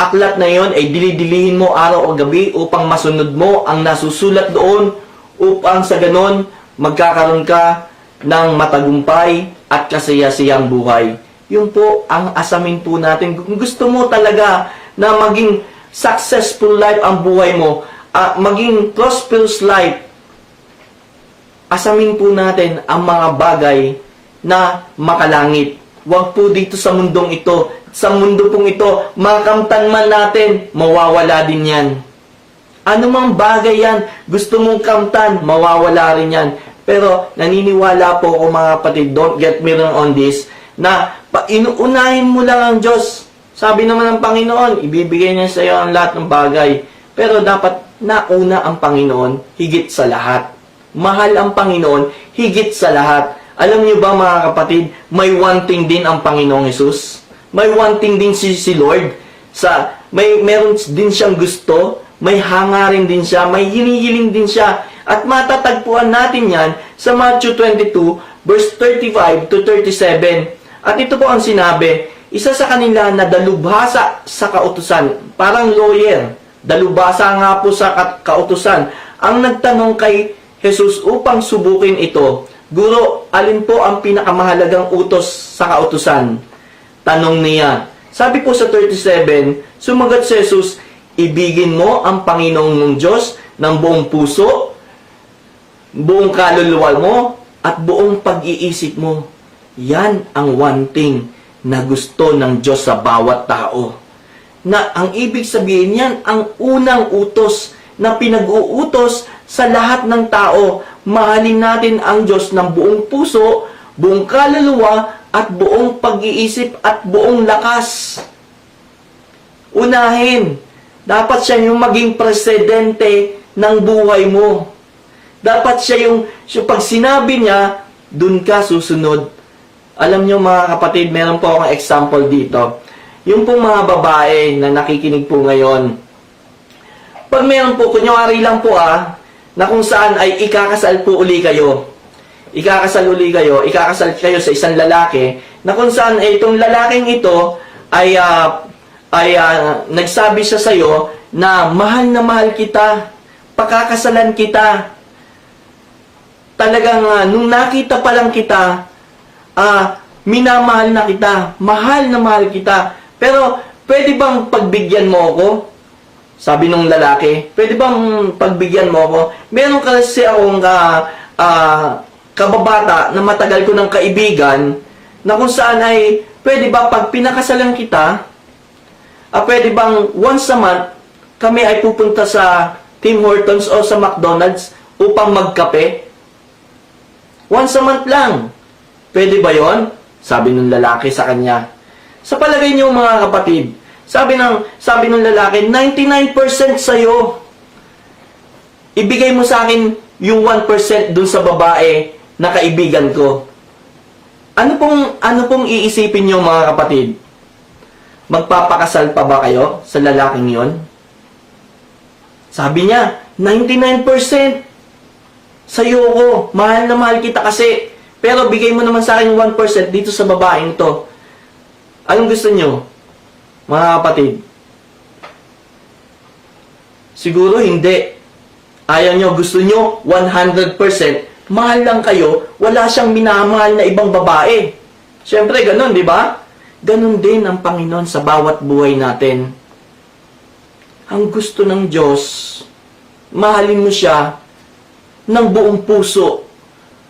aklat na yon ay dilidilihin mo araw o gabi upang masunod mo ang nasusulat doon, upang sa ganon magkakaroon ka ng matagumpay at kasaya-sayang buhay. Yun po ang asamin po natin. Kung gusto mo talaga na maging successful life ang buhay mo, maging prosperous life, asamin po natin ang mga bagay na makalangit. Huwag po dito sa mundong ito. Sa mundo pong ito, makamtan man natin, mawawala din yan. Ano mang bagay yan, gusto mong kamtan, mawawala rin yan. Pero naniniwala po ako mga kapatid, don't get me wrong on this, na inuunahin mo lang ang Diyos. Sabi naman ng Panginoon, ibibigay niya sa iyo ang lahat ng bagay. Pero dapat nauna ang Panginoon higit sa lahat. Mahal ang Panginoon higit sa lahat. Alam niyo ba mga kapatid, may one thing din ang Panginoong Hesus. May one thing din si Lord. Meron din siyang gusto, may hangarin din siya, may hinihiling din siya. At matatagpuan natin yan sa Matthew 22, verse 35 to 37. At ito po ang sinabi, isa sa kanila na dalubhasa sa kautusan, parang lawyer, dalubhasa nga po sa kautusan, ang nagtanong kay Jesus upang subukin ito, Guro, alin po ang pinakamahalagang utos sa kautusan? Tanong niya. Sabi po sa 37, sumagot si Jesus, ibigin mo ang Panginoong mong Diyos ng buong puso, buong kaluluwa mo, at buong pag-iisip mo. Yan ang one thing na gusto ng Diyos sa bawat tao. Na ang ibig sabihin yan, ang unang utos na pinag-uutos sa lahat ng tao. Mahalin natin ang Diyos ng buong puso, buong kaluluwa, at buong pag-iisip at buong lakas. Unahin, dapat siya yung maging presidente ng buhay mo. Dapat siya yung pag sinabi niya, dun ka susunod. Alam niyo mga kapatid, meron po akong example dito. Yung pong mga babae na nakikinig po ngayon, pag meron po, kunyari lang po na kung saan ay ikakasal po uli kayo. Ikakasal kayo sa isang lalaki, na kung saan ay itong lalaking ito ay nagsabi siya sa iyo na mahal kita, pakakasalan kita. Talagang nung nakita pa lang kita, minamahal na kita, mahal na mahal kita. Pero pwede bang pagbigyan mo ako? Sabi nung lalaki, pwede bang pagbigyan mo ako? Meron kasi akong kababata na matagal ko ng kaibigan, na kung saan ay, pwede ba pag pinakasalan kita, pwede bang once a month, kami ay pupunta sa Tim Hortons o sa McDonald's upang magkape? Once a month lang. Pwede ba yon? Sabi ng lalaki sa kanya. Sa palagay niyo mga kapatid, sabi ng lalaki, 99% sa'yo. Ibigay mo sa akin yung 1% dun sa babae na kaibigan ko. Ano pong iisipin niyo mga kapatid? Magpapakasal pa ba kayo sa lalaking yon? Sabi niya, 99% sa'yo ko. Mahal na mahal kita kasi. Pero bigay mo naman sa akin 1% dito sa babaeng to. Anong gusto niyo, mga kapatid? Siguro hindi. Ayaw nyo, gusto nyo 100%. Mahal lang kayo, wala siyang minamahal na ibang babae. Siyempre, ganun, di ba? Ganun din ang Panginoon sa bawat buhay natin. Ang gusto ng Diyos, mahalin mo siya ng buong puso,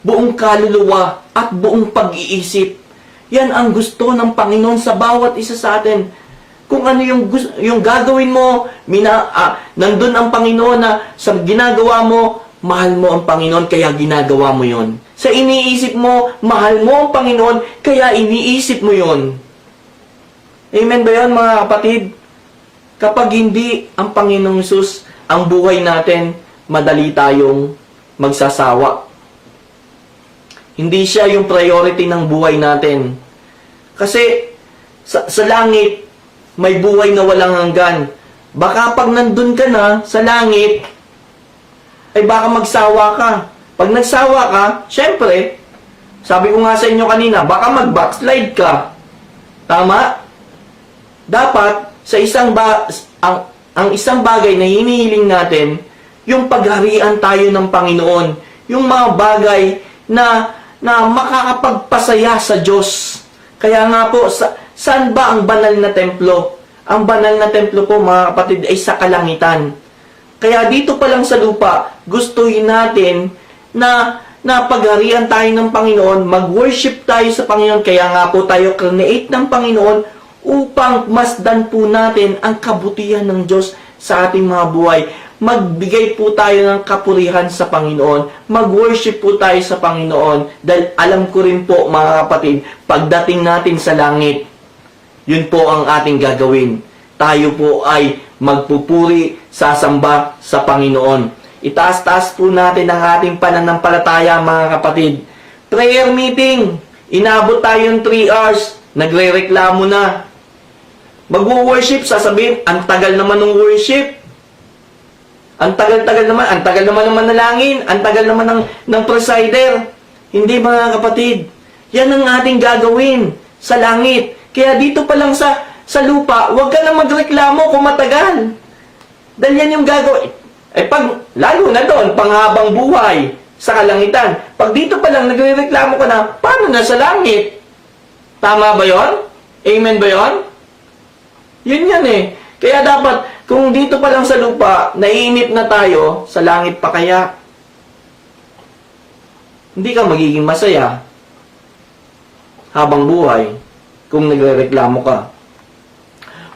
buong kaluluwa, at buong pag-iisip. Yan ang gusto ng Panginoon sa bawat isa sa atin. Kung ano yung gagawin mo, nandun ang Panginoon na sa ginagawa mo, mahal mo ang Panginoon, kaya ginagawa mo yon. Sa iniisip mo, mahal mo ang Panginoon, kaya iniisip mo yon. Amen ba yun, mga kapatid? Kapag hindi ang Panginoong Hesus ang buhay natin, madali tayong magsasawa. Hindi siya yung priority ng buhay natin. Kasi sa langit, may buhay na walang hanggan. Baka pag nandun ka na sa langit, ay baka magsawa ka. Pag nagsawa ka, syempre, sabi ko nga sa inyo kanina, baka mag-backslide ka. Tama? Dapat, sa ang isang bagay na hinihiling natin, yung pagharian tayo ng Panginoon. Yung mga bagay na makakapagpasaya sa Diyos. Kaya nga po, saan ba ang banal na templo? Ang banal na templo po, mga kapatid, ay sa kalangitan. Kaya dito pa lang sa lupa, gustuhin natin na pagharian tayo ng Panginoon, mag-worship tayo sa Panginoon. Kaya nga po tayo create ng Panginoon upang masdan po natin ang kabutihan ng Diyos sa ating mga buhay. Magbigay po tayo ng kapurihan sa Panginoon. Mag-worship po tayo sa Panginoon. Dahil alam ko rin po, mga kapatid, pagdating natin sa langit, yun po ang ating gagawin. Tayo po ay magpupuri, sasamba sa Panginoon. Itaas-taas po natin ang ating pananampalataya, mga kapatid. Prayer meeting. Inabot tayo ng 3 hours. Nagre-reklamo na. Mag-worship, sasabihin, ang tagal naman ng worship. Ang tagal naman ng manalangin, ang tagal naman ng presider. Hindi, mga kapatid. Yan ang ating gagawin sa langit. Kaya dito pa lang sa lupa, huwag ka na magreklamo kung matagal. Dahil yan yung gagawin. Lalo na doon, panghabang buhay sa kalangitan. Pag dito pa lang nagreklamo ka na, paano na sa langit? Tama ba yon? Amen ba yon? Yun yan eh. Kaya dapat, kung dito pa lang sa lupa, naiinip na tayo, sa langit pa kaya, hindi ka magiging masaya habang buhay kung nagrereklamo ka.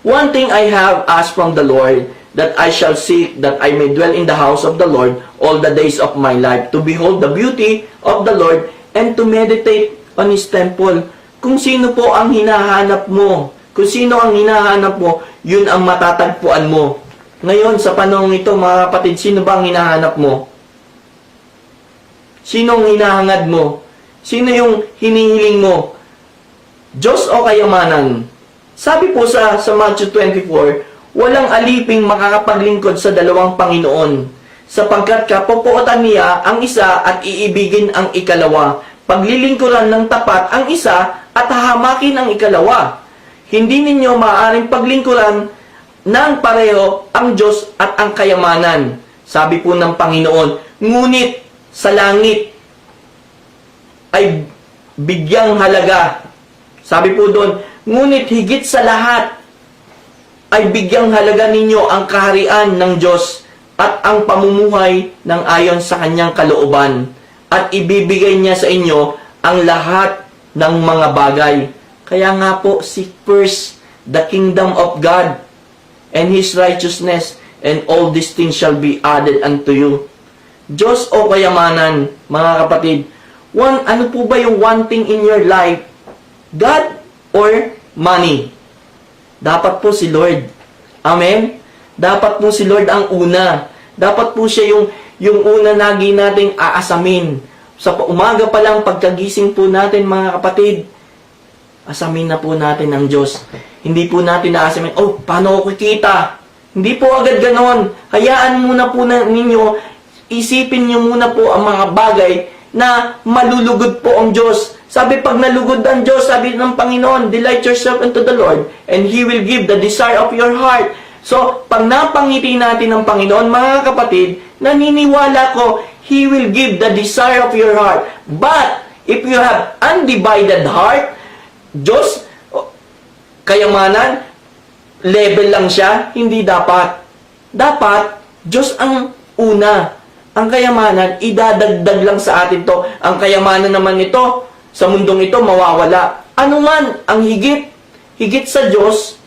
One thing I have asked from the Lord, that I shall seek, that I may dwell in the house of the Lord all the days of my life, to behold the beauty of the Lord, and to meditate on His temple. Kung sino po ang hinahanap mo, kung sino ang hinahanap mo, yun ang matatagpuan mo. Ngayon, sa panahon ito, mga kapatid, sino ba ang hinahanap mo? Sino ang hinahangad mo? Sino yung hinihiling mo? Diyos o kayamanan? Sabi po sa Matthew 24, walang aliping makakapaglingkod sa dalawang Panginoon, sapagkat kapupuotan niya ang isa at iibigin ang ikalawa, paglilingkuran ng tapat ang isa at hahamakin ang ikalawa. Hindi ninyo maaaring paglingkuran ng pareho ang Diyos at ang kayamanan. Sabi po ng Panginoon, ngunit sa langit ay bigyang halaga. Sabi po doon, ngunit higit sa lahat ay bigyang halaga ninyo ang kaharian ng Diyos at ang pamumuhay ng ayon sa kanyang kalooban, at ibibigay niya sa inyo ang lahat ng mga bagay. Kaya nga po, seek first the kingdom of God and His righteousness, and all these things shall be added unto you. Diyos o kayamanan, mga kapatid, Ano po ba yung one thing in your life? God or money? Dapat po si Lord. Amen? Dapat po si Lord ang una. Dapat po siya yung una lagi nating aasamin. Sa umaga pa lang, pagkagising po natin mga kapatid, asamin na po natin ang Diyos. Hindi po natin aasamin, paano ko kikita? Hindi po agad ganon. Hayaan muna po ninyo, isipin nyo muna po ang mga bagay na malulugod po ang Diyos. Sabi, pag nalugod ang Diyos, sabi ng Panginoon, delight yourself unto the Lord, and He will give the desire of your heart. So, pag napangiti natin ng Panginoon, mga kapatid, naniniwala ko, He will give the desire of your heart. But, if you have undivided heart, Diyos, kayamanan, level lang siya, hindi dapat. Dapat, Diyos ang una. Ang kayamanan, idadagdag lang sa atin to. Ang kayamanan naman ito, sa mundong ito, mawawala. Ano man ang higit sa Diyos,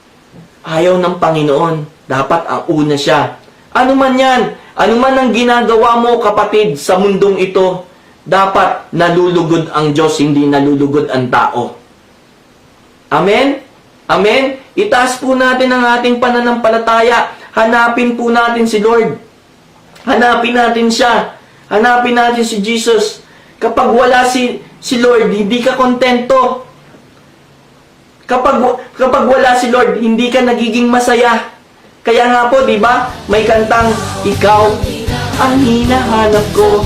ayaw ng Panginoon. Dapat ang una siya. Ano man yan, ano man ang ginagawa mo, kapatid, sa mundong ito, dapat nalulugod ang Diyos, hindi nalulugod ang tao. Amen? Amen? Itaas po natin ang ating pananampalataya. Hanapin po natin si Lord. Hanapin natin siya. Hanapin natin si Jesus. Kapag wala si Lord, hindi ka kontento. Kapag wala si Lord, hindi ka nagiging masaya. Kaya nga po, di ba? May kantang, ikaw ang hinahanap ko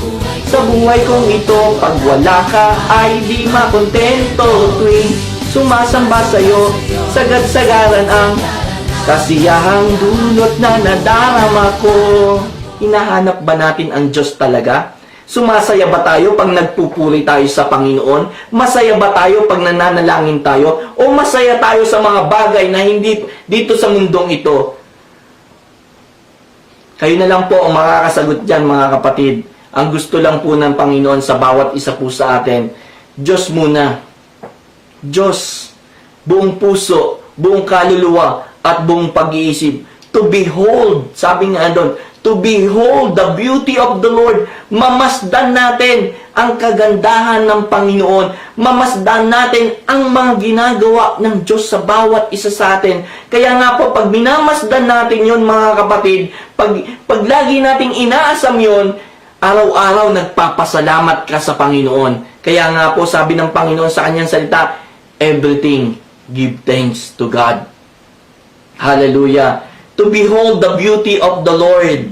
sa buhay kong ito. Pag wala ka, ay di makontento. Tuwing sumasamba sa'yo, sagad-sagaran ang kasiyahang dulot na nadarama ko. Hinahanap ba natin ang Diyos talaga? Sumasaya ba tayo pag nagpupuri tayo sa Panginoon? Masaya ba tayo pag nananalangin tayo? O masaya tayo sa mga bagay na hindi dito sa mundong ito? Kayo na lang po ang makakasagot dyan, mga kapatid. Ang gusto lang po ng Panginoon sa bawat isa po sa atin, Diyos muna. Diyos, buong puso, buong kaluluwa, at buong pag-iisip. To behold, sabi nga doon, to behold the beauty of the Lord. Mamasdan natin ang kagandahan ng Panginoon. Mamasdan natin ang mga ginagawa ng Diyos sa bawat isa sa atin. Kaya nga po, pag minamasdan natin yon, mga kapatid, pag lagi nating inaasam yon, araw-araw nagpapasalamat ka sa Panginoon. Kaya nga po, sabi ng Panginoon sa kanyang salita, everything, give thanks to God. Hallelujah. To behold the beauty of the Lord,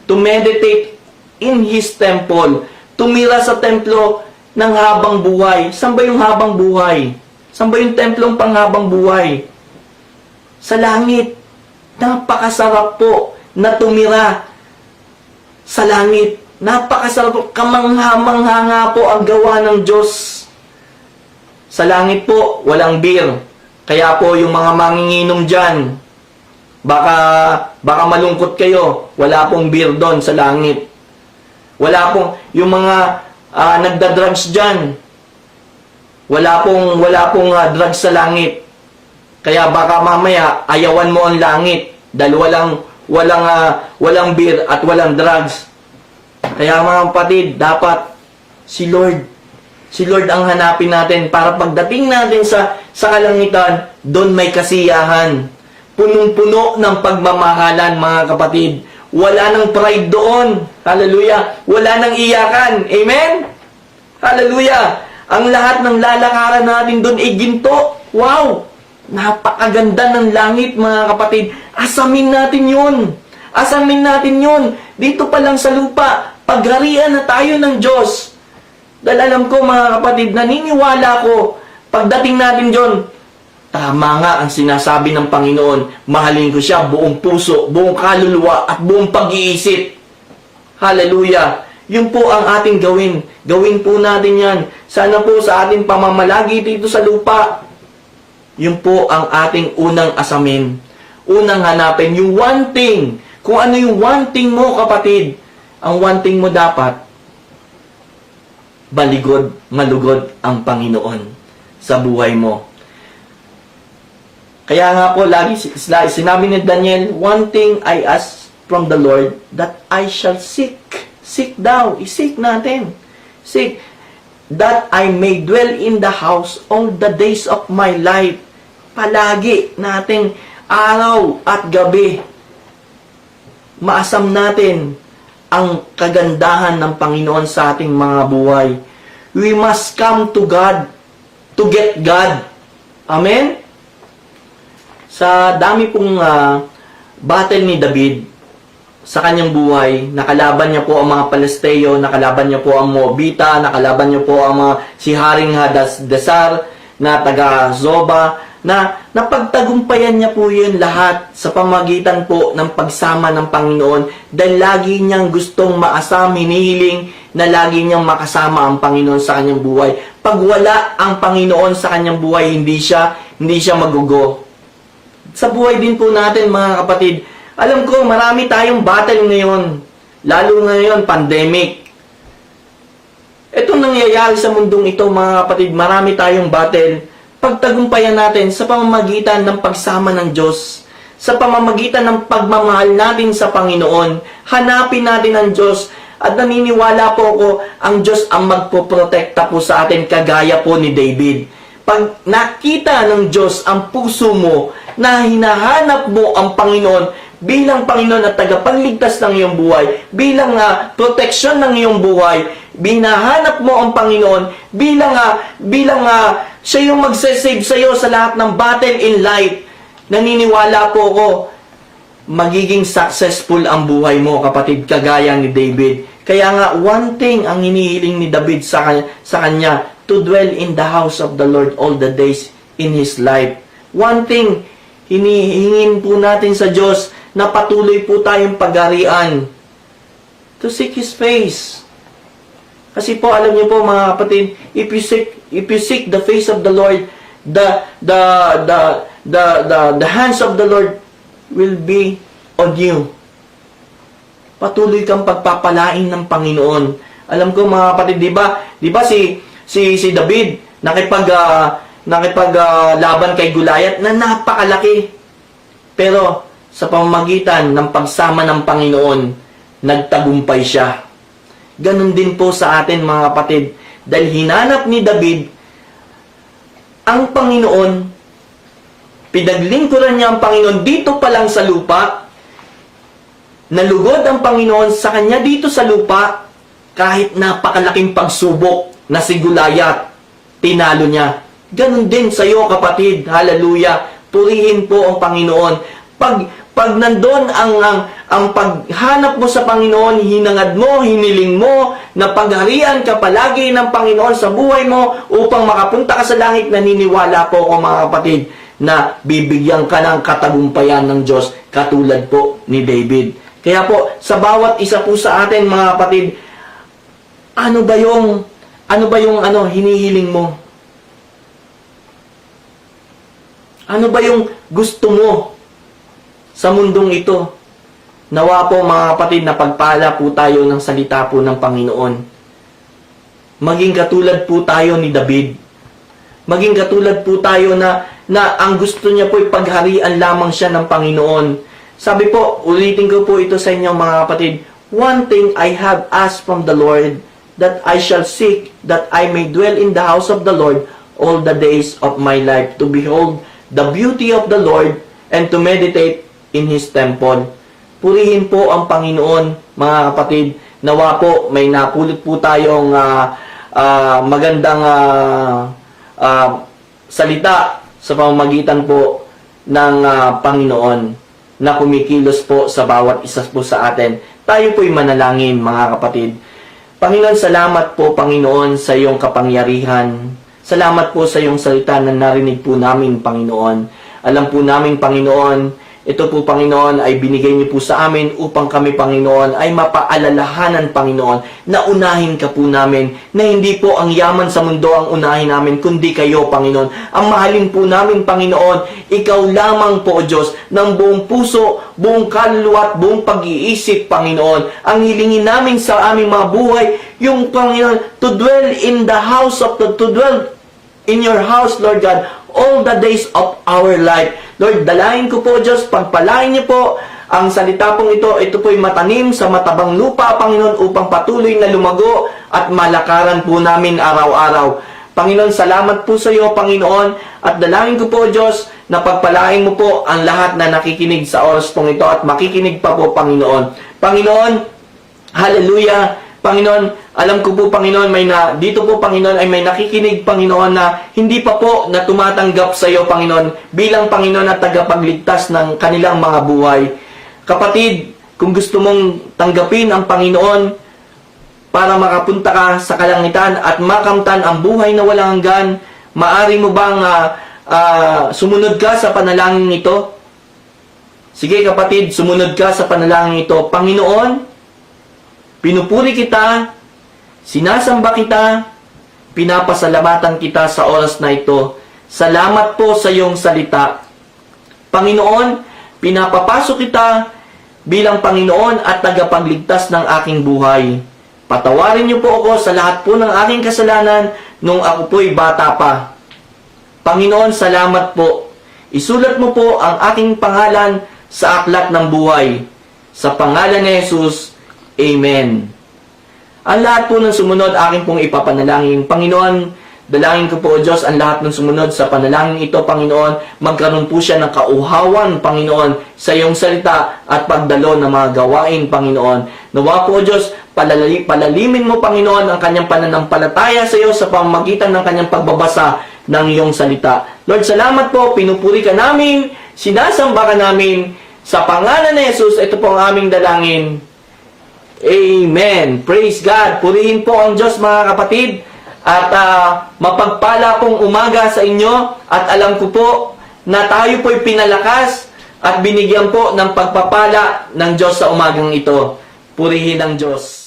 to meditate in His temple, tumira sa templo ng habang buhay. Saan ba yung habang buhay? Saan ba yung templong panghabang buhay? Sa langit. Napakasarap po na tumira sa langit. Napakasarap po, kamangha-mangha nga po ang gawa ng Diyos. Sa langit po, walang beer. Kaya po yung mga manginginom dyan, baka malungkot kayo. Wala pong beer doon sa langit. Wala pong, yung mga nagda-drugs dyan, wala pong drugs sa langit. Kaya baka mamaya, ayawan mo ang langit. Dahil walang beer at walang drugs. Kaya mga kapatid, dapat si Lord ang hanapin natin para pagdating natin sa kalangitan, doon may kasiyahan. Punong-puno ng pagmamahalan, mga kapatid. Wala nang pride doon. Hallelujah. Wala nang iyakan. Amen? Hallelujah. Ang lahat ng lalakaran natin doon ay ginto. Wow! Napakaganda ng langit, mga kapatid. Asamin natin yun. Asamin natin yun. Dito pa lang sa lupa, pagharian na tayo ng Diyos. Dahil alam ko, mga kapatid, naniniwala ko, pagdating natin dyan, tama nga ang sinasabi ng Panginoon, mahalin ko siya buong puso, buong kaluluwa, at buong pag-iisip. Hallelujah! Yun po ang ating gawin. Gawin po natin yan. Sana po sa ating pamamalagi dito sa lupa, yun po ang ating unang asamin. Unang hanapin, yung one thing. Kung ano yung one thing mo, kapatid, ang one thing mo dapat, baligod, malugod ang Panginoon sa buhay mo. Kaya nga po, lagi sinabi ni Daniel, one thing I ask from the Lord, that I shall seek. Seek daw. I-seek natin. Seek. that I may dwell in the house all the days of my life. Palagi nating araw at gabi, maasam natin ang kagandahan ng Panginoon sa ating mga buhay. We must come to God to get God. Amen? Sa dami pong battle ni David sa kanyang buhay, nakalaban niya po ang mga Palesteo, nakalaban niya po ang Moabita, nakalaban niya po ang mga si Haring Hadasdesar na taga Zoba, na napagtagumpayan niya po yun lahat sa pamagitan po ng pagsama ng Panginoon, dahil lagi niyang gustong maasam, hinihiling na lagi niyang makasama ang Panginoon sa kanyang buhay. Pag wala ang Panginoon sa kanyang buhay, hindi siya magugo. Sa buhay din po natin, mga kapatid, alam ko marami tayong battle ngayon, lalo ngayon pandemic. Itong nangyayari sa mundong ito, mga kapatid, marami tayong battle. Pagtagumpayan natin sa pamamagitan ng pagsama ng Diyos, sa pamamagitan ng pagmamahal natin sa Panginoon. Hanapin natin ang Diyos, at naniniwala po ako ang Diyos ang magpoprotekta po sa atin, kagaya po ni David. Pag nakita ng Diyos ang puso mo na hinahanap mo ang Panginoon bilang Panginoon at tagapagligtas ng iyong buhay, bilang proteksyon ng iyong buhay, binahanap mo ang Panginoon bilang siya yung magsasave sa iyo sa lahat ng battle in life, naniniwala po ako magiging successful ang buhay mo, kapatid, kagaya ni David. Kaya nga, one thing ang hinihiling ni David sa kanya, to dwell in the house of the Lord all the days in his life. One thing, hinihingin po natin sa Diyos na patuloy po tayong pagharian, to seek His face. Kasi po, alam niyo po, mga kapatid, if you seek the face of the Lord, the hands of the Lord will be on you. Patuloy kang pagpapalain ng Panginoon. Alam ko, mga kapatid, di ba si David nakipaglaban kay Goliath na napakalaki. Pero sa pamamagitan ng pagsama ng Panginoon, nagtagumpay siya. Ganon din po sa atin, mga kapatid, dahil hinanap ni David ang Panginoon, pinaglingkuran niya ang Panginoon dito pa lang sa lupa, nalugod ang Panginoon sa kanya dito sa lupa, kahit napakalaking pagsubok na si Goliath, tinalo niya. Ganon din sa iyo, kapatid. Hallelujah. Purihin po ang Panginoon. Pag nandun ang paghanap mo sa Panginoon, hinangad mo, hiniling mo, na pagharian ka palagi ng Panginoon sa buhay mo upang makapunta ka sa langit, naniniwala po ako, mga kapatid, na bibigyan ka ng katagumpayan ng Diyos katulad po ni David. Kaya po, sa bawat isa po sa atin, mga kapatid, ano ba yung hinihiling mo? Ano ba yung gusto mo sa mundong ito? Nawa po, mga kapatid, na pagpala po tayo ng salita po ng Panginoon. Maging katulad po tayo ni David. Maging katulad po tayo na ang gusto niya po ay pagharian lamang siya ng Panginoon. Sabi po, ulitin ko po ito sa inyo, mga kapatid. One thing I have asked from the Lord, that I shall seek, that I may dwell in the house of the Lord all the days of my life, to behold the beauty of the Lord, and to meditate in His temple. Purihin po ang Panginoon, mga kapatid. Nawa po, may napulot po tayong magandang salita sa pamamagitan po ng Panginoon na kumikilos po sa bawat isa po sa atin. Tayo po'y manalangin, mga kapatid. Panginoon, salamat po, Panginoon, sa iyong kapangyarihan. Salamat po sa iyong salita na narinig po namin, Panginoon. Alam po namin, Panginoon, ito po, Panginoon, ay binigay niyo po sa amin upang kami, Panginoon, ay mapaalalahanan, Panginoon, na unahin ka po namin, na hindi po ang yaman sa mundo ang unahin namin, kundi kayo, Panginoon. Ang mahalin po namin, Panginoon, ikaw lamang po, Diyos, ng buong puso, buong kaluluwa at buong pag-iisip, Panginoon. Ang hilingin namin sa aming mga buhay, yung, Panginoon, to dwell in your house, Lord God, all the days of our life. Lord, dalahin ko po, Diyos, pagpalain niyo po Ang salita pong ito po'y matanim sa matabang lupa, Panginoon, upang patuloy na lumago at malakaran po namin araw-araw. Panginoon, salamat po sa iyo, Panginoon, at dalangin ko po, Diyos, na pagpalain mo po ang lahat na nakikinig sa oras pong ito at makikinig pa po, Panginoon. Panginoon, hallelujah, Panginoon, alam ko po, Panginoon, dito po, Panginoon, ay may nakikinig, Panginoon, na hindi pa po na tumatanggap sa iyo, Panginoon, bilang Panginoon at tagapagligtas ng kanilang mga buhay. Kapatid, kung gusto mong tanggapin ang Panginoon para makapunta ka sa kalangitan at makamtan ang buhay na walang hanggan, maari mo bang sumunod ka sa panalangin ito? Sige kapatid, sumunod ka sa panalangin ito. Panginoon, pinupuri kita, sinasamba kita, pinapasalamatan kita sa oras na ito. Salamat po sa iyong salita. Panginoon, pinapapasok kita bilang Panginoon at tagapagligtas ng aking buhay. Patawarin niyo po ako sa lahat po ng aking kasalanan nung ako po'y bata pa. Panginoon, salamat po. Isulat mo po ang aking pangalan sa aklat ng buhay. Sa pangalan ni Jesus, Amen. Ang lahat po ng sumunod, aking pong ipapanalangin. Panginoon, dalangin ko po, Diyos, ang lahat ng sumunod sa panalangin ito, Panginoon, magkaroon po siya ng kauhawan, Panginoon, sa iyong salita at pagdalo ng mga gawain, Panginoon. Nawa po, Diyos, palalimin mo, Panginoon, ang kanyang pananampalataya sa iyo sa pamamagitan ng kanyang pagbabasa ng iyong salita. Lord, salamat po, pinupuri ka namin, sinasamba ka namin, sa pangalan ni Jesus, ito po ang aming dalangin. Amen. Praise God. Purihin po ang Diyos, mga kapatid. At mapagpala pong umaga sa inyo. At alam ko po na tayo po'y pinalakas at binigyan po ng pagpapala ng Diyos sa umagang ito. Purihin ang Diyos.